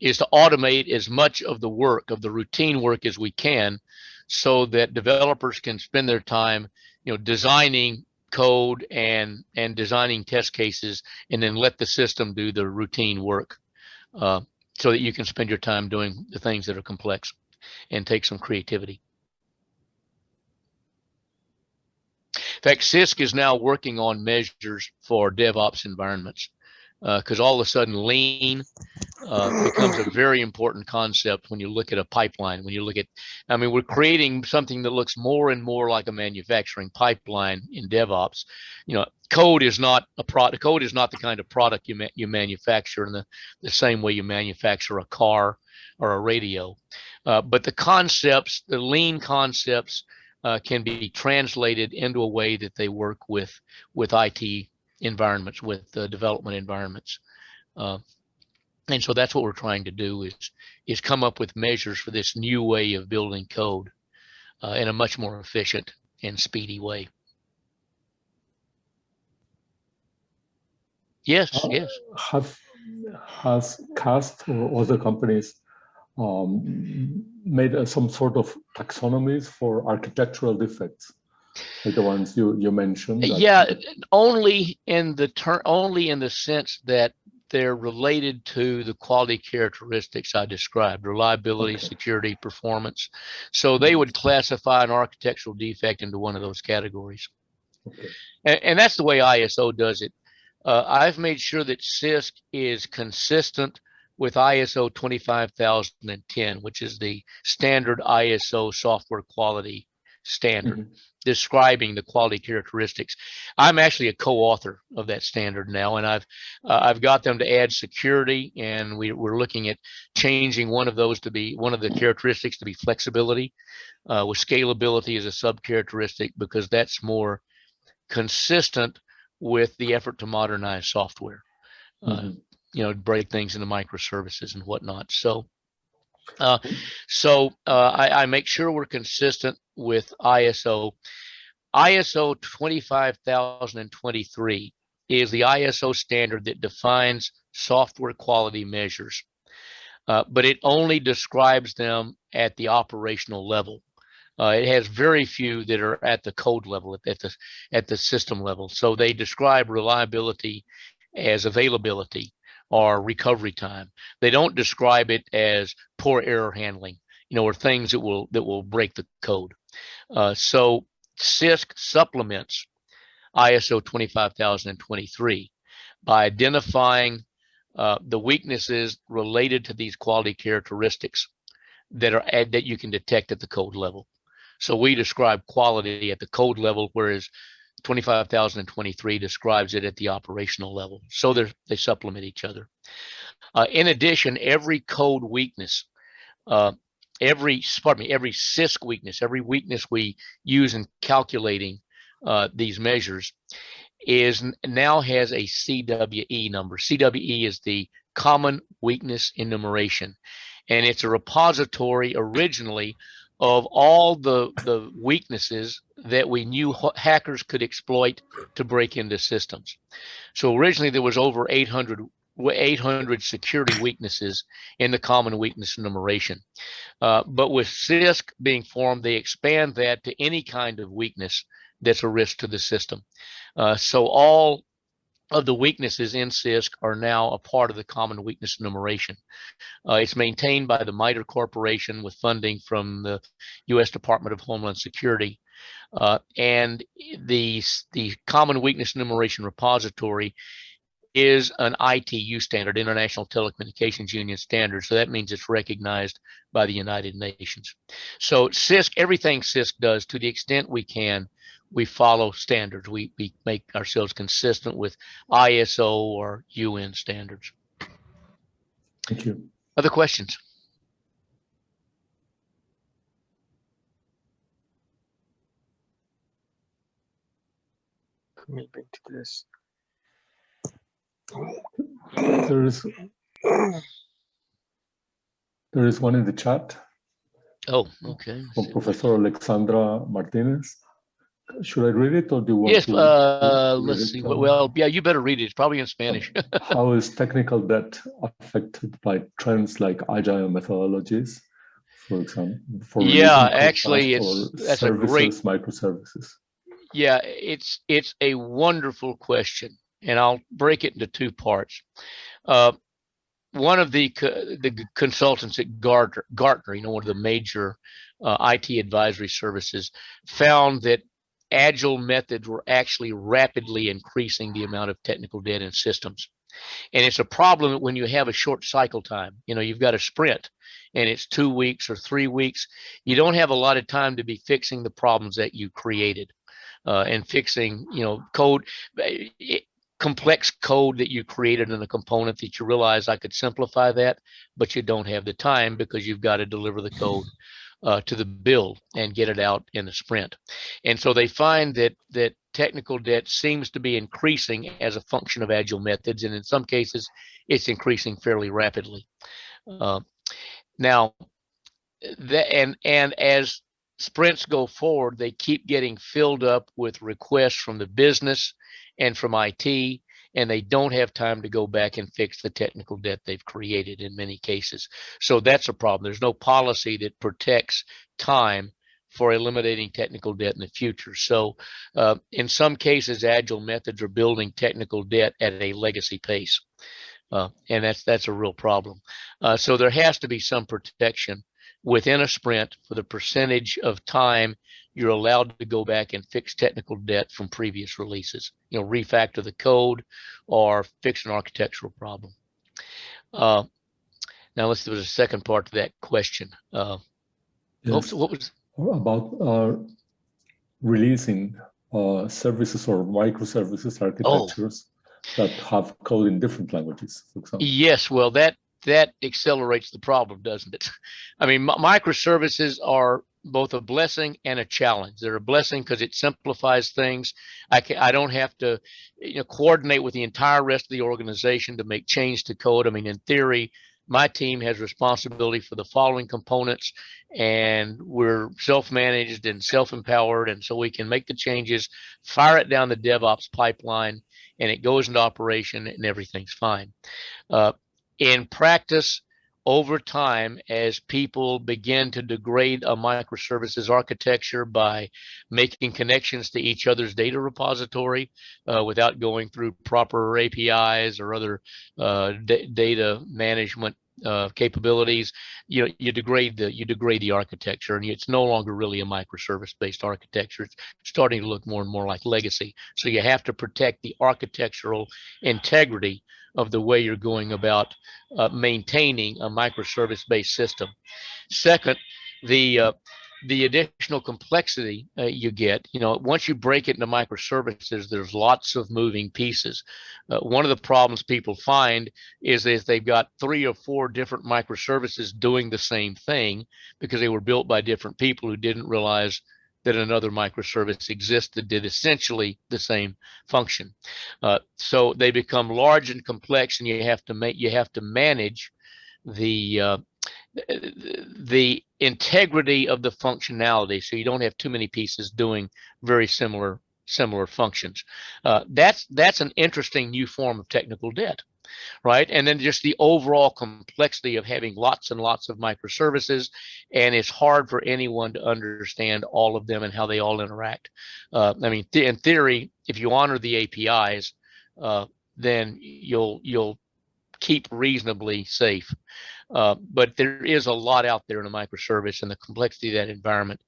is to automate as much of the work, of the routine work as we can, so that developers can spend their time, you know, designing code and designing test cases, and then let the system do the routine work, so that you can spend your time doing the things that are complex and take some creativity. In fact, Cisc is now working on measures for DevOps environments, because all of a sudden lean becomes a very important concept when you look at a pipeline. When you look at, I mean, we're creating something that looks more and more like a manufacturing pipeline in DevOps. You know, code is not a product. Code is not the kind of product you manufacture in the same way you manufacture a car or a radio. But the concepts, the lean concepts, can be translated into a way that they work with IT environments, with development environments. And so that's what we're trying to do, is come up with measures for this new way of building code in a much more efficient and speedy way. Yes, yes. Has CAST or other companies made some sort of taxonomies for architectural defects, like the ones you mentioned? Yeah, only in the sense that they're related to the quality characteristics I described: reliability, okay, security, performance. So they would classify an architectural defect into one of those categories. Okay. And that's the way ISO does it. I've made sure that Cisc is consistent with ISO 25010, which is the standard ISO software quality standard, describing the quality characteristics. I'm actually a co-author of that standard now, and I've got them to add security, and we're looking at changing one of those to be, one of the characteristics to be flexibility, with scalability as a sub characteristic, because that's more consistent with the effort to modernize software. You know, break things into microservices and whatnot. So I make sure we're consistent with ISO. ISO 25023 is the ISO standard that defines software quality measures, but it only describes them at the operational level. It has very few that are at the code level, at the system level. So they describe reliability as availability or recovery time. They don't describe it as poor error handling, you know, or things that will break the code. So Cisc supplements ISO 25023 by identifying the weaknesses related to these quality characteristics that you can detect at the code level. So we describe quality at the code level, whereas 25023 describes it at the operational level. So they supplement each other. In addition, every code weakness, every Cisc weakness, every weakness we use in calculating these measures now has a CWE number. CWE is the Common Weakness Enumeration, and it's a repository originally of all the weaknesses that we knew hackers could exploit to break into systems. So originally there was over 800 security weaknesses in the Common Weakness Enumeration. But with Cisc being formed, they expand that to any kind of weakness that's a risk to the system. So all of the weaknesses in Cisc are now a part of the Common Weakness Enumeration. It's maintained by the MITRE Corporation with funding from the U.S. Department of Homeland Security. And the Common Weakness Enumeration repository is an ITU standard, International Telecommunications Union standard. So that means it's recognized by the United Nations. So Cisc, everything Cisc does, to the extent we can, we follow standards. We make ourselves consistent with ISO or UN standards. Thank you. Other questions? There is one in the chat. Oh, okay. From Professor Alexandra Martinez. Should I read it, or do you want yes, to? Let's see. Well, yeah, you better read it. It's probably in Spanish. How is technical debt affected by trends like agile methodologies, for example? Yeah, actually, that's services, a great microservices. Yeah, it's a wonderful question, and I'll break it into two parts. One of the consultants at Gartner, one of the major IT advisory services, found that agile methods were actually rapidly increasing the amount of technical debt in systems. And it's a problem when you have a short cycle time. You've got a sprint and it's 2 weeks or 3 weeks. You don't have a lot of time to be fixing the problems that you created and fixing, code. Complex code that you created in a component that you realize I could simplify that, but you don't have the time because you've got to deliver the code to the build and get it out in the sprint. And so they find that technical debt seems to be increasing as a function of agile methods, and in some cases it's increasing fairly rapidly. Now, as sprints go forward, they keep getting filled up with requests from the business and from IT, and they don't have time to go back and fix the technical debt they've created in many cases. So that's a problem. There's no policy that protects time for eliminating technical debt in the future. So in some cases, agile methods are building technical debt at a legacy pace. And that's a real problem. So there has to be some protection within a sprint for the percentage of time you're allowed to go back and fix technical debt from previous releases, refactor the code or fix an architectural problem. Now let's see, there was a second part to that question. Yes. What was about releasing services or microservices architectures that have code in different languages, for example? Yes, well, that accelerates the problem, doesn't it? I mean, microservices are both a blessing and a challenge. They're a blessing because it simplifies things. I don't have to coordinate with the entire rest of the organization to make change to code. I mean, in theory, my team has responsibility for the following components, and we're self-managed and self-empowered, and so we can make the changes, fire it down the DevOps pipeline, and it goes into operation and everything's fine. In practice, over time, as people begin to degrade a microservices architecture by making connections to each other's data repository without going through proper APIs or other data management capabilities, you degrade the architecture, and it's no longer really a microservice-based architecture. It's starting to look more and more like legacy. So you have to protect the architectural integrity of the way you're going about maintaining a microservice-based system. Second, the additional complexity you get, once you break it into microservices, there's lots of moving pieces. One of the problems people find is that if they've got 3 or 4 different microservices doing the same thing because they were built by different people who didn't realize that another microservice exists that did essentially the same function. So they become large and complex, and you have to manage the integrity of the functionality, so you don't have too many pieces doing very similar functions. That's an interesting new form of technical debt, right? And then just the overall complexity of having lots and lots of microservices, and it's hard for anyone to understand all of them and how they all interact. I mean, in theory, if you honor the APIs, then you'll keep reasonably safe. But there is a lot out there in a microservice, and the complexity of that environment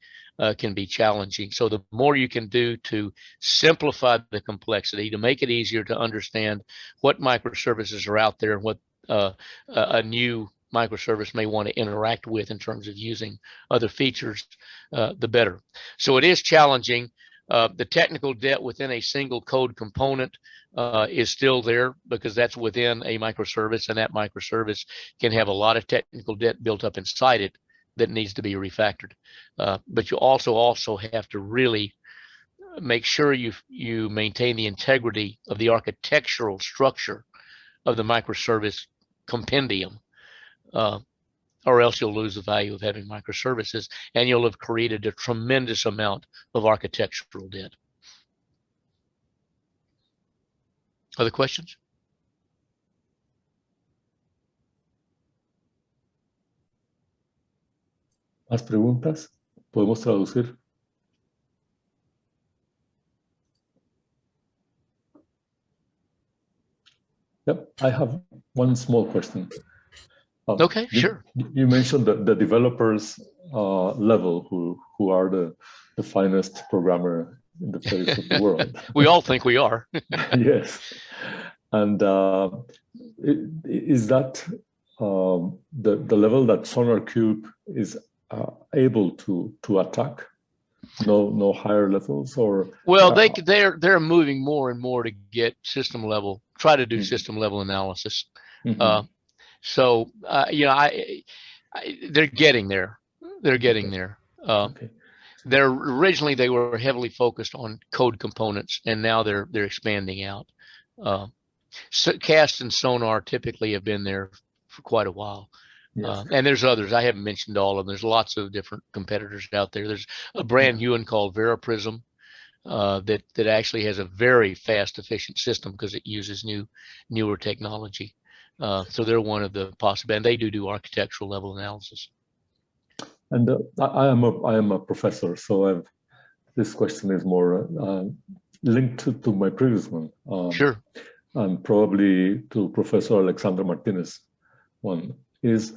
can be challenging. So the more you can do to simplify the complexity, to make it easier to understand what microservices are out there and what a new microservice may want to interact with in terms of using other features, the better. So it is challenging. The technical debt within a single code component is still there because that's within a microservice, and that microservice can have a lot of technical debt built up inside it that needs to be refactored. But you also have to really make sure you maintain the integrity of the architectural structure of the microservice compendium, or else you'll lose the value of having microservices, and you'll have created a tremendous amount of architectural debt. Other questions? ¿Más preguntas? ¿Podemos traducir? Yep, I have one small question. Okay, sure. You mentioned the developers level who are the finest programmer in the face of the world. We all think we are. Yes. And is that the level that SonarQube is able to attack? No higher levels, or? Well, they're moving more and more to get system level, try to do system level analysis. So they're getting there. They're getting there. Okay. Originally they were heavily focused on code components, and now they're expanding out. So CAST and Sonar typically have been there for quite a while. Yes. And there's others. I haven't mentioned all of them. There's lots of different competitors out there. There's a brand new one called VeriPrism that actually has a very fast, efficient system because it uses newer technology. So they're one of the possible, and they do architectural level analysis. And I am a professor, so this question is more linked to my previous one. Sure. And probably to Professor Alexander Martinez one is,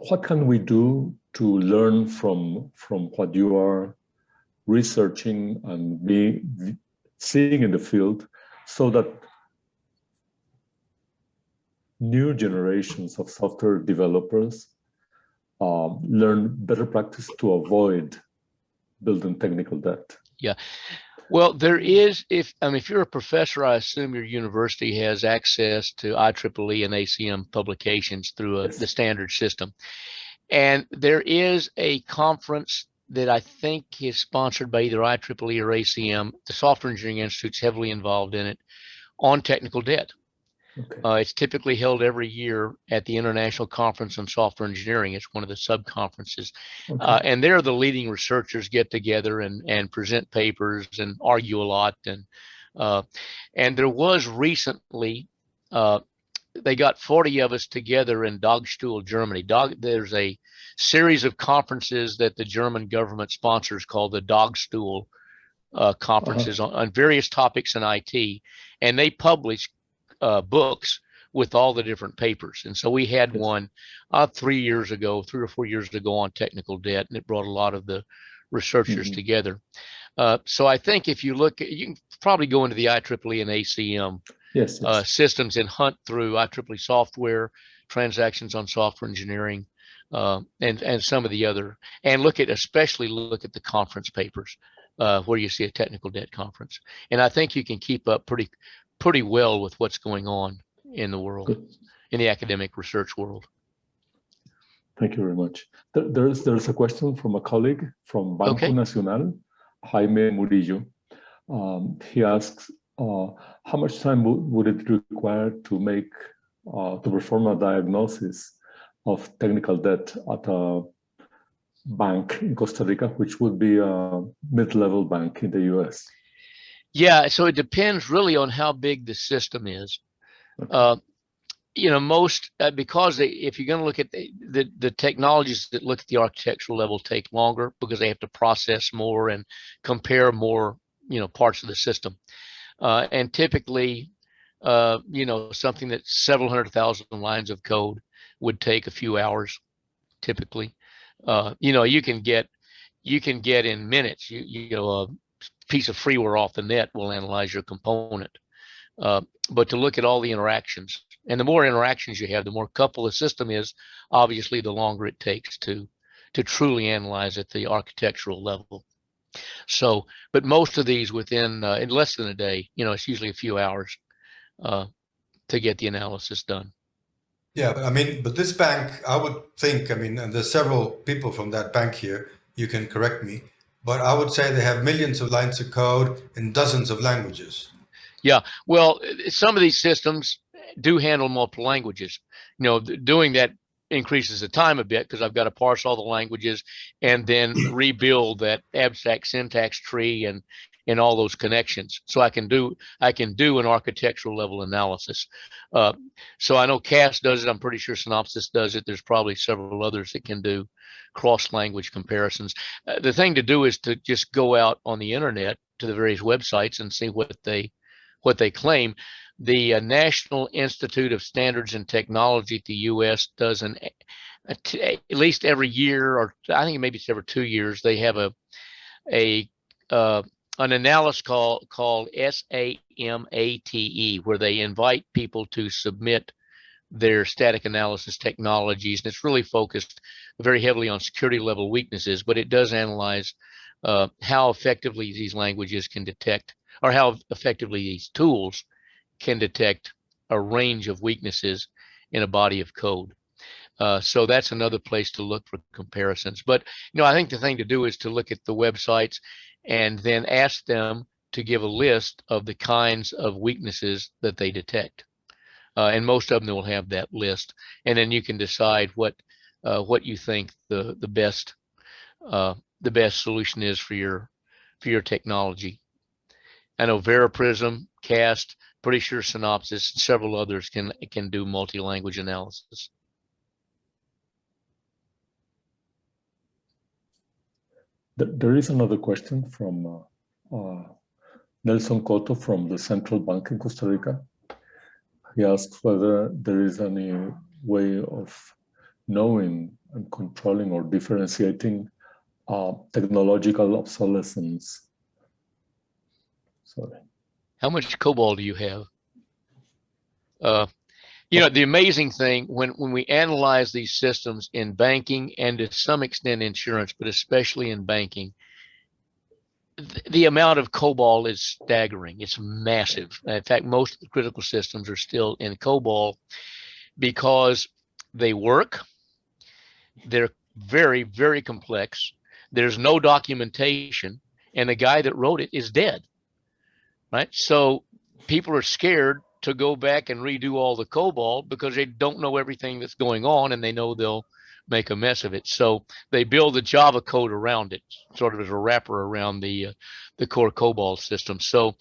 what can we do to learn from what you are researching and seeing in the field, so that new generations of software developers learn better practice to avoid building technical debt? Yeah. Well, there is, if you're a professor, I assume your university has access to IEEE and ACM publications through the standard system. And there is a conference that I think is sponsored by either IEEE or ACM. The Software Engineering Institute's heavily involved in it, on technical debt. Okay. It's typically held every year at the International Conference on Software Engineering. It's one of the sub-conferences. Okay. And there the leading researchers get together and present papers and argue a lot. And there was recently, they got 40 of us together in Dagstuhl, Germany. There's a series of conferences that the German government sponsors called the Dagstuhl conferences on various topics in IT. And they publish books with all the different papers. And so we had one 3 or 4 years ago on technical debt, and it brought a lot of the researchers together. So I think if you look, you can probably go into the IEEE and ACM systems and hunt through IEEE software, transactions on software engineering, and some of the other, and especially look at the conference papers where you see a technical debt conference. And I think you can keep up pretty well with what's going on in the world, in the academic research world. Thank you very much. There's a question from a colleague from Banco Nacional, Jaime Murillo. He asks, how much time would it require to perform a diagnosis of technical debt at a bank in Costa Rica, which would be a mid-level bank in the US? Yeah, so it depends really on how big the system is. Most, because if you're going to look at the technologies that look at the architectural level take longer because they have to process more and compare more, parts of the system. And typically, something that's several 100,000 lines of code would take a few hours, typically. You can get in minutes, a piece of freeware off the net will analyze your component. But to look at all the interactions, and the more interactions you have, the more coupled the system is, obviously the longer it takes to truly analyze at the architectural level. So, but most of these within in less than a day, it's usually a few hours to get the analysis done. Yeah, I mean, but this bank, I would think, I mean, and there's several people from that bank here, you can correct me, but I would say they have millions of lines of code in dozens of languages. Yeah, well, some of these systems do handle multiple languages. Doing that increases the time a bit because I've got to parse all the languages and then rebuild that abstract syntax tree and all those connections. So I can do an architectural level analysis. So I know CAS does it. I'm pretty sure Synopsys does it. There's probably several others that can do cross-language comparisons. The thing to do is to just go out on the internet to the various websites and see what they claim. The National Institute of Standards and Technology at the U.S. does at least every year, or I think maybe it's every 2 years, they have an analysis called SAMATE, where they invite people to submit their static analysis technologies, and it's really focused very heavily on security level weaknesses, but it does analyze how effectively these languages can detect, or how effectively these tools can detect a range of weaknesses in a body of code. So that's another place to look for comparisons. But I think the thing to do is to look at the websites and then ask them to give a list of the kinds of weaknesses that they detect. And most of them will have that list. And then you can decide what you think the best solution is for your technology. I know Veriprism, CAST, pretty sure Synopsys, and several others can do multi-language analysis. There is another question from Nelson Cotto from the Central Bank in Costa Rica. He asks whether there is any way of knowing and controlling or differentiating technological obsolescence. Sorry. How much COBOL do you have? The amazing thing when we analyze these systems in banking and to some extent insurance, but especially in banking, the amount of COBOL is staggering. It's massive. In fact, most of the critical systems are still in COBOL because they work. They're very, very complex. There's no documentation, and the guy that wrote it is dead. Right? So people are scared to go back and redo all the COBOL because they don't know everything that's going on, and they know they'll make a mess of it. So they build the Java code around it, sort of as a wrapper around the core COBOL system. So,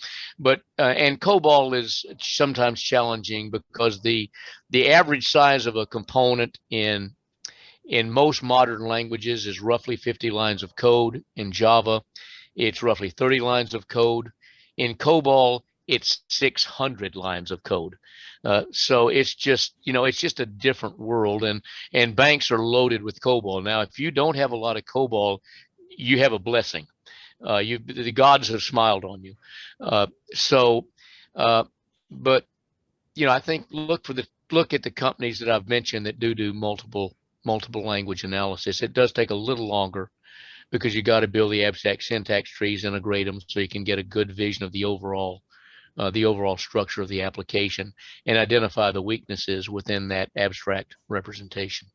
and COBOL is sometimes challenging because the average size of a component in most modern languages is roughly 50 lines of code. In Java, it's roughly 30 lines of code. In COBOL, it's 600 lines of code. So it's just a different world, and banks are loaded with COBOL. Now, if you don't have a lot of COBOL, you have a blessing. The gods have smiled on you. But I think look at the companies that I've mentioned that do multiple language analysis. It does take a little longer, because you got to build the abstract syntax trees, integrate them so you can get a good vision of the overall structure of the application and identify the weaknesses within that abstract representation.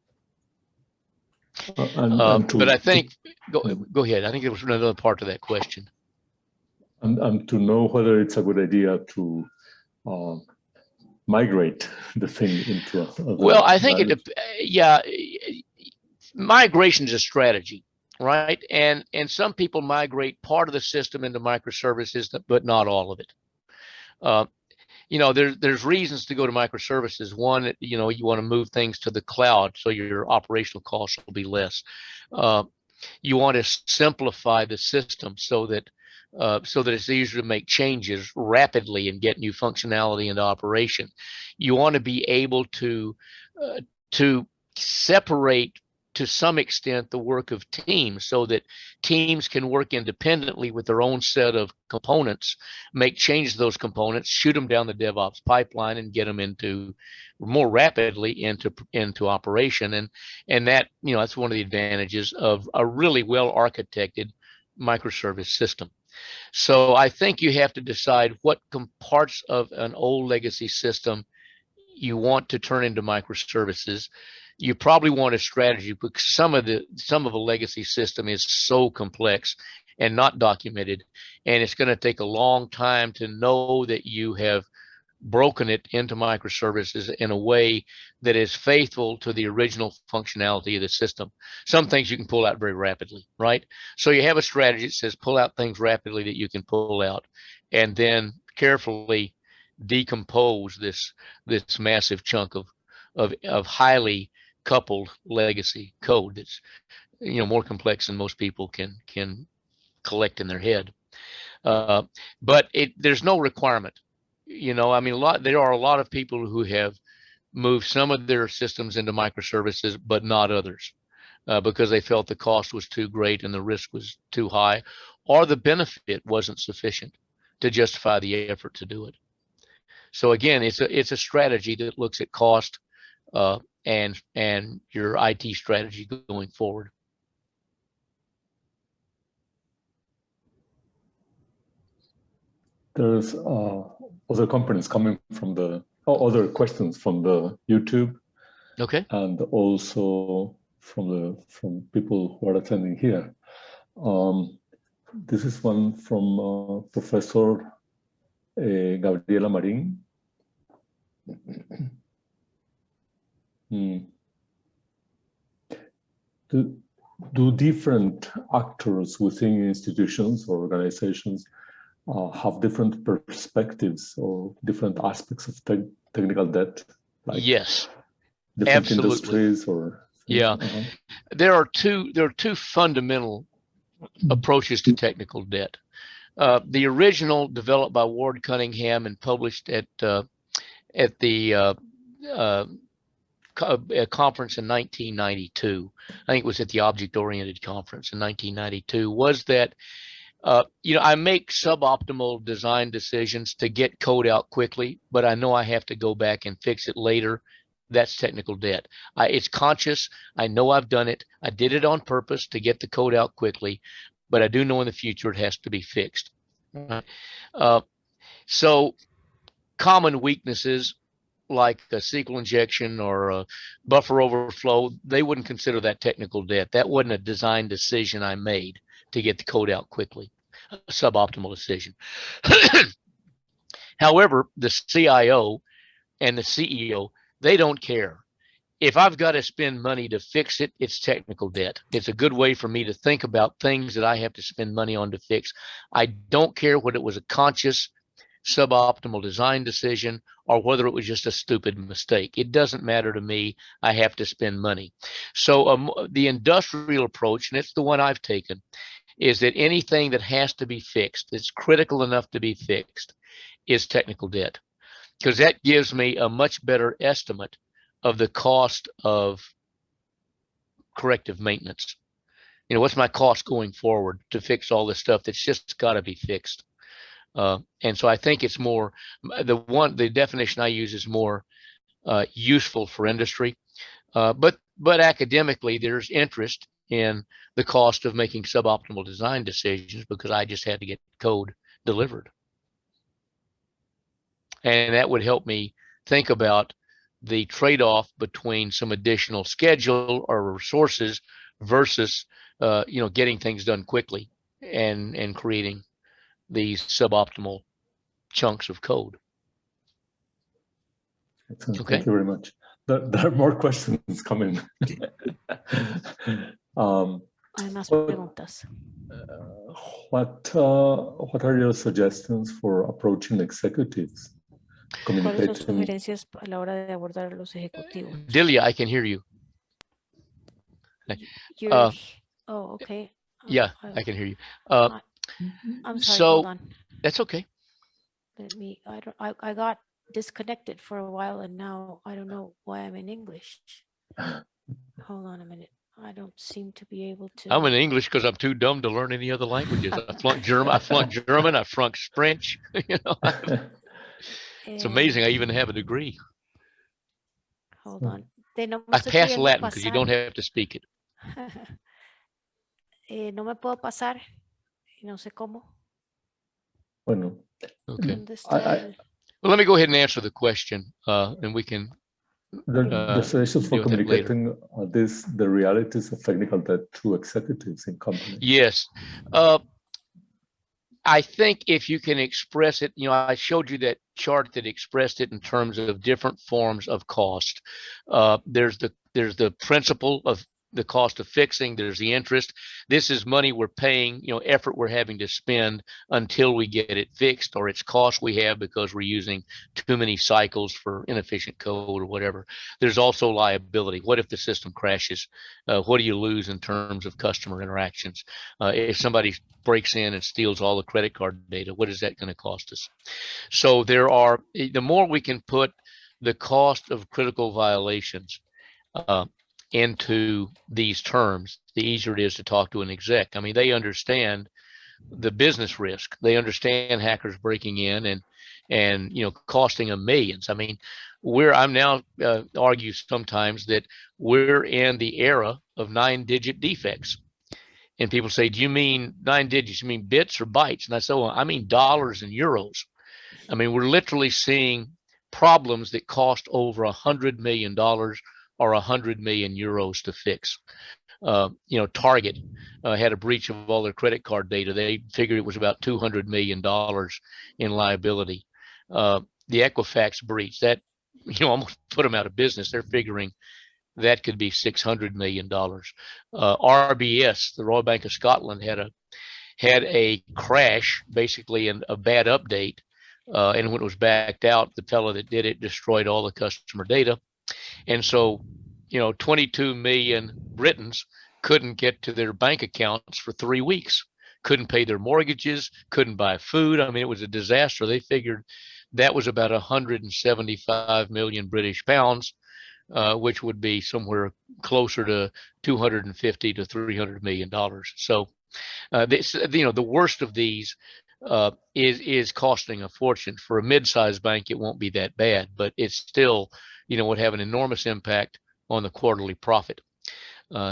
But I think, go ahead. I think there was another part to that question. And to know whether it's a good idea to migrate the thing into a well, I think migration is a strategy. Right. And some people migrate part of the system into microservices, but not all of it. There's reasons to go to microservices. One, you want to move things to the cloud so your operational costs will be less. You want to simplify the system so that it's easier to make changes rapidly and get new functionality into operation. You want to be able to separate to some extent the work of teams so that teams can work independently with their own set of components, make changes to those components, shoot them down the DevOps pipeline and get them more rapidly into operation. And that, that's one of the advantages of a really well architected microservice system. So I think you have to decide what parts of an old legacy system you want to turn into microservices. You probably want a strategy because some of a legacy system is so complex and not documented, and it's going to take a long time to know that you have broken it into microservices in a way that is faithful to the original functionality of the system. Some things you can pull out very rapidly, right? So you have a strategy that says pull out things rapidly that you can pull out, and then carefully decompose this massive chunk of highly coupled legacy code that's more complex than most people can collect in their head. But there's no requirement. I mean, there are a lot of people who have moved some of their systems into microservices, but not others, because they felt the cost was too great and the risk was too high, or the benefit wasn't sufficient to justify the effort to do it. So again, it's a strategy that looks at cost and your IT strategy going forward. There's other companies coming from other questions from the YouTube. Okay. And also from people who are attending here. This is one from Professor Gabriela Marin. Do different actors within institutions or organizations have different perspectives or different aspects of technical debt? Like yes, different absolutely. Industries or yeah. There are two fundamental approaches to technical debt. The original, developed by Ward Cunningham and published at the conference in 1992. I think it was at the Object-Oriented Conference in 1992. Was that I make suboptimal design decisions to get code out quickly, but I know I have to go back and fix it later. That's technical debt. It's conscious. I know I've done it. I did it on purpose to get the code out quickly, but I do know in the future it has to be fixed. So common weaknesses like a SQL injection or a buffer overflow, they wouldn't consider that technical debt. That wasn't a design decision I made to get the code out quickly, a suboptimal decision. However, the CIO and the CEO, they don't care. If I've got to spend money to fix it, it's technical debt. It's a good way for me to think about things that I have to spend money on to fix. I don't care whether it was a conscious suboptimal design decision or whether it was just a stupid mistake. It doesn't matter to me. I have to spend money. So the industrial approach, and it's the one I've taken, is that anything that has to be fixed, that's critical enough to be fixed, is technical debt, because that gives me a much better estimate of the cost of corrective maintenance. What's my cost going forward to fix all this stuff that's just got to be fixed? And so I think it's more, the definition I use is more useful for industry, but academically there's interest in the cost of making suboptimal design decisions because I just had to get code delivered. And that would help me think about the trade-off between some additional schedule or resources versus getting things done quickly and creating these suboptimal chunks of code. Excellent. Okay. Thank you very much. There are more questions coming. Hay más preguntas. What are your suggestions for approaching executives? ¿Cuáles son sus sugerencias a la hora de abordar a los ejecutivos? Delia, I can hear you. Oh, okay. Yeah, I can hear you. I'm sorry, hold on. That's okay. I got disconnected for a while and now I don't know why I'm in English. Hold on a minute. I don't seem to be able to. I'm in English because I'm too dumb to learn any other languages. I flunked German. I flunked French. It's amazing. I even have a degree. Hold on. I passed Latin because you don't have to speak it. No me puedo pasar. y no sé cómo. Bueno, Okay. ¿Dónde está el- Well, let me go ahead and answer the question, and we can the suggestions for deal with that later. communicating the realities of technical debt to executives in companies. Yes. I think if you can express it, I showed you that chart that expressed it in terms of different forms of cost. There's the principle of the cost of fixing, there's the interest. This is money we're paying, effort we're having to spend until we get it fixed, or it's cost we have because we're using too many cycles for inefficient code or whatever. There's also liability. What if the system crashes? What do you lose in terms of customer interactions? If somebody breaks in and steals all the credit card data, what is that going to cost us? So the more we can put the cost of critical violations into these terms, the easier it is to talk to an exec. I mean, they understand the business risk. They understand hackers breaking in and costing them millions. I mean, I'm now argue sometimes that we're in the era of 9-digit defects. And people say, do you mean 9 digits? You mean bits or bytes? And I say, well, I mean dollars and euros. I mean, we're literally seeing problems that cost over $100 million or 100 million euros to fix. Target had a breach of all their credit card data. They figured it was about $200 million in liability. The Equifax breach, that almost put them out of business. They're figuring that could be $600 million. RBS, the Royal Bank of Scotland, had a crash, basically a bad update, and when it was backed out, the fellow that did it destroyed all the customer data. And so, 22 million Britons couldn't get to their bank accounts for 3 weeks, couldn't pay their mortgages, couldn't buy food. I mean, it was a disaster. They figured that was about 175 million British pounds, which would be somewhere closer to 250 to 300 million dollars. So, the worst of these is costing a fortune. For a mid-sized bank, it won't be that bad, but it's still, would have an enormous impact on the quarterly profit.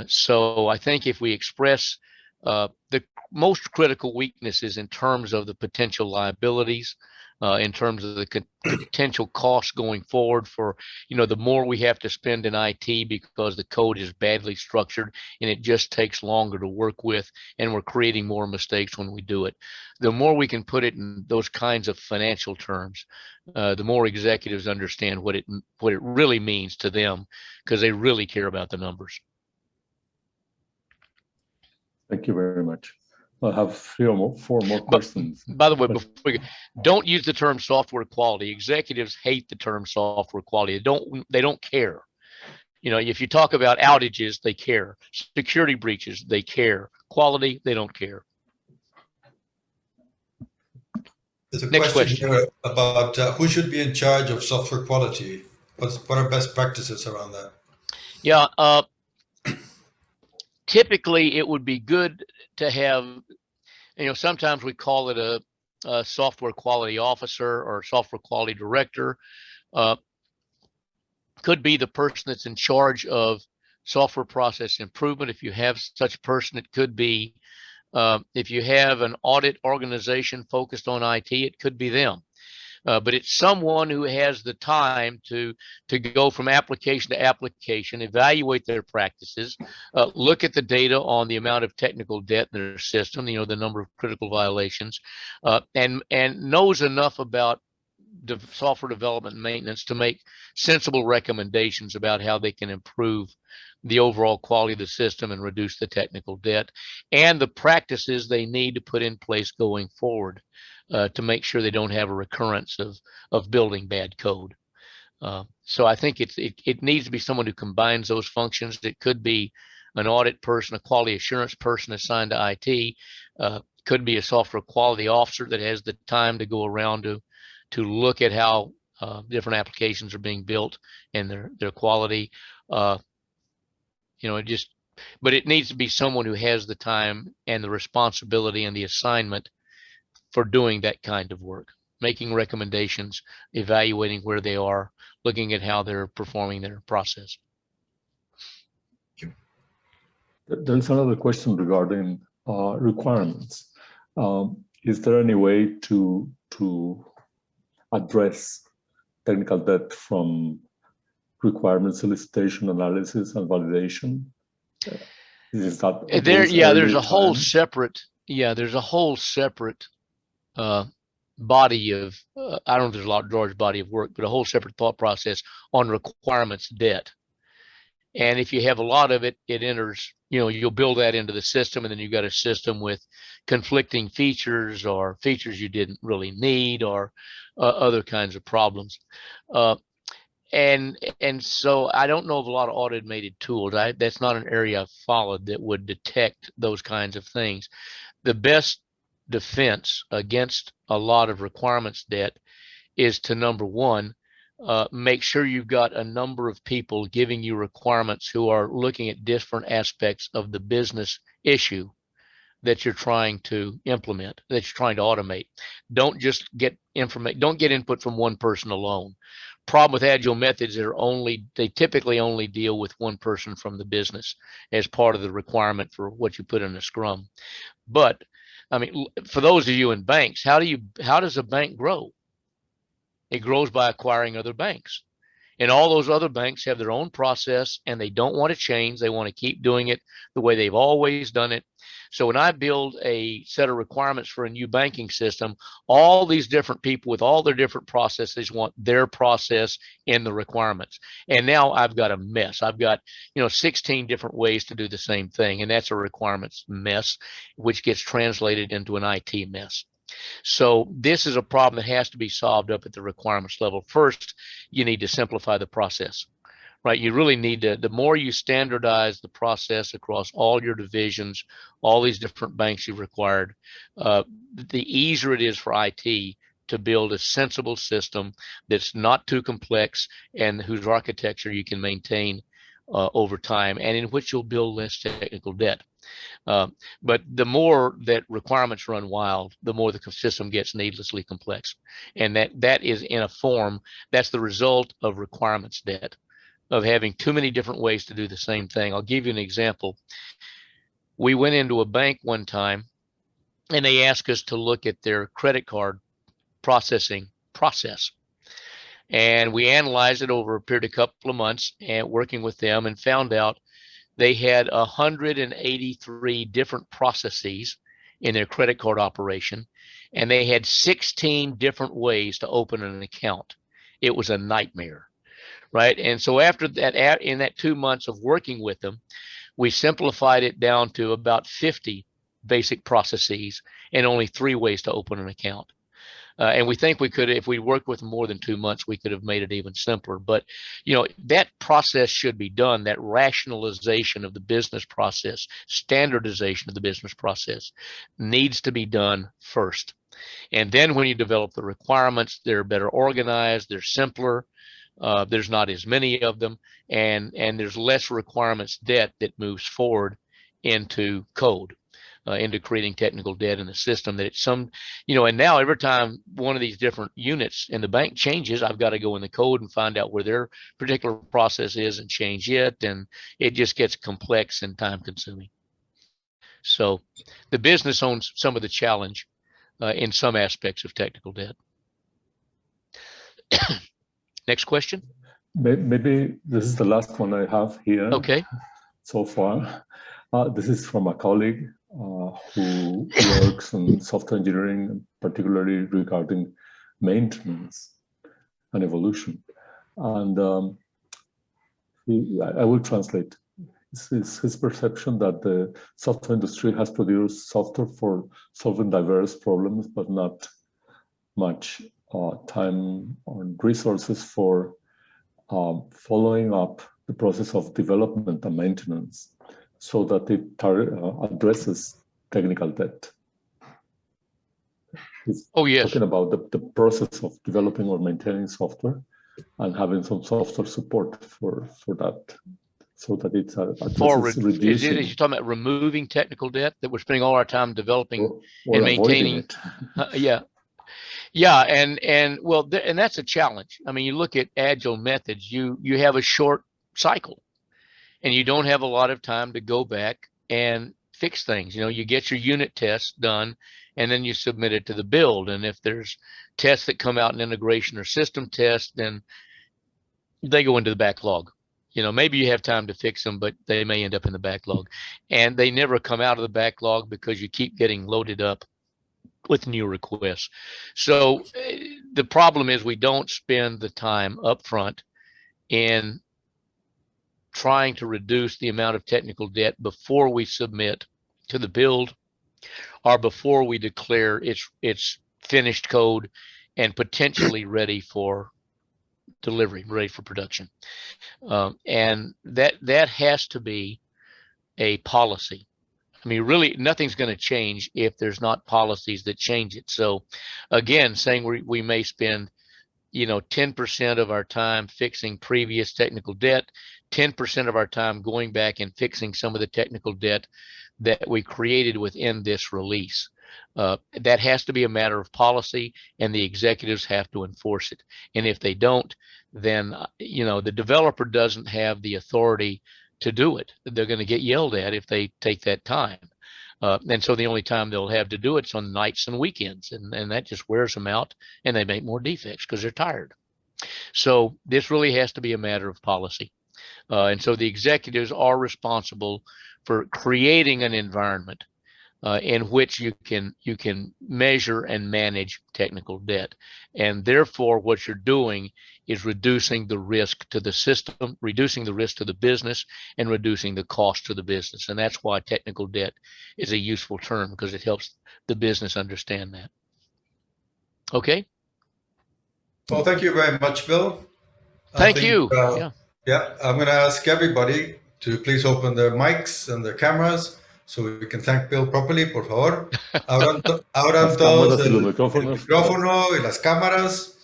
So I think if we express the most critical weaknesses in terms of the potential liabilities, in terms of the potential costs going forward for, the more we have to spend in IT because the code is badly structured and it just takes longer to work with, and we're creating more mistakes when we do it. The more we can put it in those kinds of financial terms, the more executives understand what it really means to them, because they really care about the numbers. Thank you very much. I have 4 more questions. By the way, don't use the term software quality. Executives hate the term software quality. They don't care. If you talk about outages, they care. Security breaches, they care. Quality, they don't care. There's a question here about who should be in charge of software quality. What are best practices around that? Yeah, typically it would be good to have, sometimes we call it a software quality officer or software quality director. Could be the person that's in charge of software process improvement. If you have such a person, it could be, if you have an audit organization focused on IT, it could be them. But it's someone who has the time to go from application to application, evaluate their practices, look at the data on the amount of technical debt in their system, the number of critical violations, and knows enough about the software development and maintenance to make sensible recommendations about how they can improve the overall quality of the system and reduce the technical debt, and the practices they need to put in place going forward to make sure they don't have a recurrence of building bad code. So I think it needs to be someone who combines those functions. It could be an audit person, a quality assurance person assigned to IT, could be a software quality officer that has the time to go around to look at how different applications are being built and their quality. But it needs to be someone who has the time and the responsibility and the assignment for doing that kind of work, making recommendations, evaluating where they are, looking at how they're performing their process. There's another question regarding requirements. Is there any way to address technical debt from requirement solicitation, analysis, and validation? Is that there's a whole separate body of I don't know if there's a large body of work, but a whole separate thought process on requirements debt. And if you have a lot of it, it enters, you'll build that into the system, and then you've got a system with conflicting features or features you didn't really need, or other kinds of problems. And so I don't know of a lot of automated tools. That's not an area I've followed that would detect those kinds of things. The best defense against a lot of requirements debt is to, number one, make sure you've got a number of people giving you requirements who are looking at different aspects of the business issue that you're trying to implement, that you're trying to automate. Don't just get information, don't get input from one person alone. Problem with agile methods, they typically only deal with one person from the business as part of the requirement for what you put in a Scrum. But I mean, for those of you in banks, how does a bank grow? It grows by acquiring other banks. And all those other banks have their own process, and they don't want to change. They want to keep doing it the way they've always done it. So when I build a set of requirements for a new banking system, all these different people with all their different processes want their process in the requirements. And now I've got a mess. I've got, 16 different ways to do the same thing. And that's a requirements mess, which gets translated into an IT mess. So this is a problem that has to be solved up at the requirements level. First, you need to simplify the process, right? You really need to, the more you standardize the process across all your divisions, all these different banks you've required, the easier it is for IT to build a sensible system that's not too complex and whose architecture you can maintain over time, and in which you'll build less technical debt. But the more that requirements run wild, the more the system gets needlessly complex. And that is in a form, that's the result of requirements debt, of having too many different ways to do the same thing. I'll give you an example. We went into a bank one time, and they asked us to look at their credit card processing process. And we analyzed it over a period of a couple of months and working with them, and found out they had 183 different processes in their credit card operation, and they had 16 different ways to open an account. It was a nightmare, right? And so after that, in that 2 months of working with them, we simplified it down to about 50 basic processes and only 3 ways to open an account. And we think we could, if we worked with them more than 2 months, we could have made it even simpler. But, that process should be done, that rationalization of the business process, standardization of the business process needs to be done first. And then when you develop the requirements, they're better organized, they're simpler, there's not as many of them, and there's less requirements debt that moves forward into code. Into creating technical debt in the system that it's and now every time one of these different units in the bank changes, I've got to go in the code and find out where their particular process is and change it. And it just gets complex and time consuming. So the business owns some of the challenge in some aspects of technical debt. Next question. Maybe this is the last one I have here. Okay. So far. This is from a colleague who works on software engineering, particularly regarding maintenance and evolution. And I will translate. It's his perception that the software industry has produced software for solving diverse problems, but not much time or resources for following up the process of development and maintenance, so that it addresses technical debt. He's talking about the process of developing or maintaining software and having some software support for that, so that it's reducing. You're talking about removing technical debt that we're spending all our time developing and maintaining? Yeah, and well, and that's a challenge. I mean, you look at agile methods, you have a short cycle, and you don't have a lot of time to go back and fix things. You get your unit tests done, and then you submit it to the build. And if there's tests that come out in integration or system tests, then they go into the backlog. You know, maybe you have time to fix them, but they may end up in the backlog. And they never come out of the backlog because you keep getting loaded up with new requests. So the problem is we don't spend the time up front in trying to reduce the amount of technical debt before we submit to the build or before we declare it's finished code and potentially ready for delivery, ready for production. And that has to be a policy. I mean, really, nothing's going to change if there's not policies that change it. So again, saying we may spend, you know, 10% of our time fixing previous technical debt, 10% of our time going back and fixing some of the technical debt that we created within this release. That has to be a matter of policy, and the executives have to enforce it. And if they don't, then, you know, the developer doesn't have the authority to do it. They're going to get yelled at if they take that time. And so the only time they'll have to do it's on nights and weekends, and that just wears them out, and they make more defects because they're tired. So this really has to be a matter of policy. And so the executives are responsible for creating an environment in which you can measure and manage technical debt. And therefore, what you're doing is reducing the risk to the system, reducing the risk to the business, and reducing the cost to the business. And that's why technical debt is a useful term, because it helps the business understand that. Okay. Well, thank you very much, Bill. Thank you. Yeah, I'm going to ask everybody to please open their mics and their cameras so we can thank Bill properly, por favor. Abran todos el micrófono y las cámaras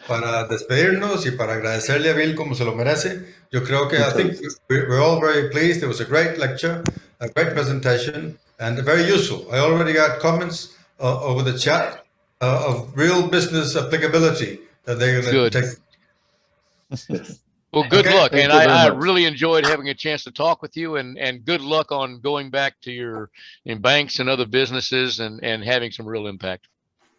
para despedirnos y para agradecerle a Bill como se lo merece. Yo creo que I think we're all very pleased. It was a great lecture, a great presentation, and very useful. I already got comments over the chat of real business applicability that they're going to take. Yes. Well, good luck. Thank And you very I much. really enjoyed having a chance to talk with you, and good luck on going back to your banks and other businesses and having some real impact.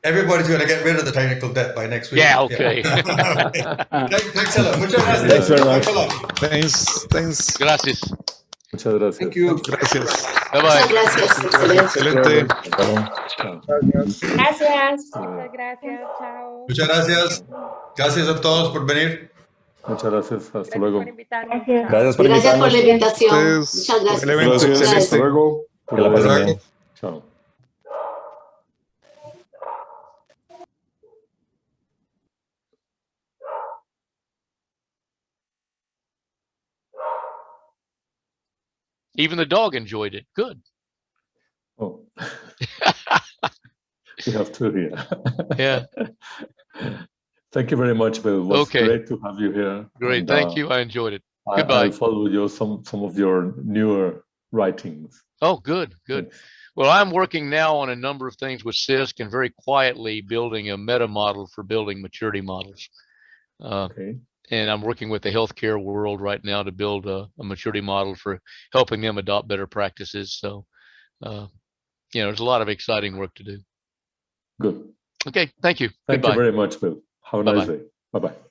Everybody's going to get rid of the technical debt by next week. Yeah, okay. Thanks a lot. Muchas gracias. Thanks very much. Thanks a lot. Thanks. Gracias. Muchas gracias. Thank you. Gracias. Bye bye. Muchas gracias. Excelente. Excelente. Chao. Gracias. Muchas gracias. Chao. Muchas gracias. Gracias a todos por venir. Muchas gracias. Hasta Gracias luego. por invitarnos. Gracias por Gracias por la invitarnos. invitación. Ustedes Muchas por el evento. Gracias. Excelente. Hasta luego. Que la Hasta pasen luego. bien. Chao. Even the dog enjoyed it. Good. Oh. We have two here. Yeah. Thank you very much, Bill. It was Okay. great to have you here. Great. And, Thank you. I enjoyed it. I Goodbye. follow some of your newer writings. Oh, good. Good. Well, I'm working now on a number of things with Cisc and very quietly building a meta model for building maturity models. Okay. And I'm working with the healthcare world right now to build a maturity model for helping them adopt better practices. So, you know, there's a lot of exciting work to do. Good. Okay. Thank you. Thank Goodbye. you very much, Bill. Have a nice Bye-bye. day. Bye-bye.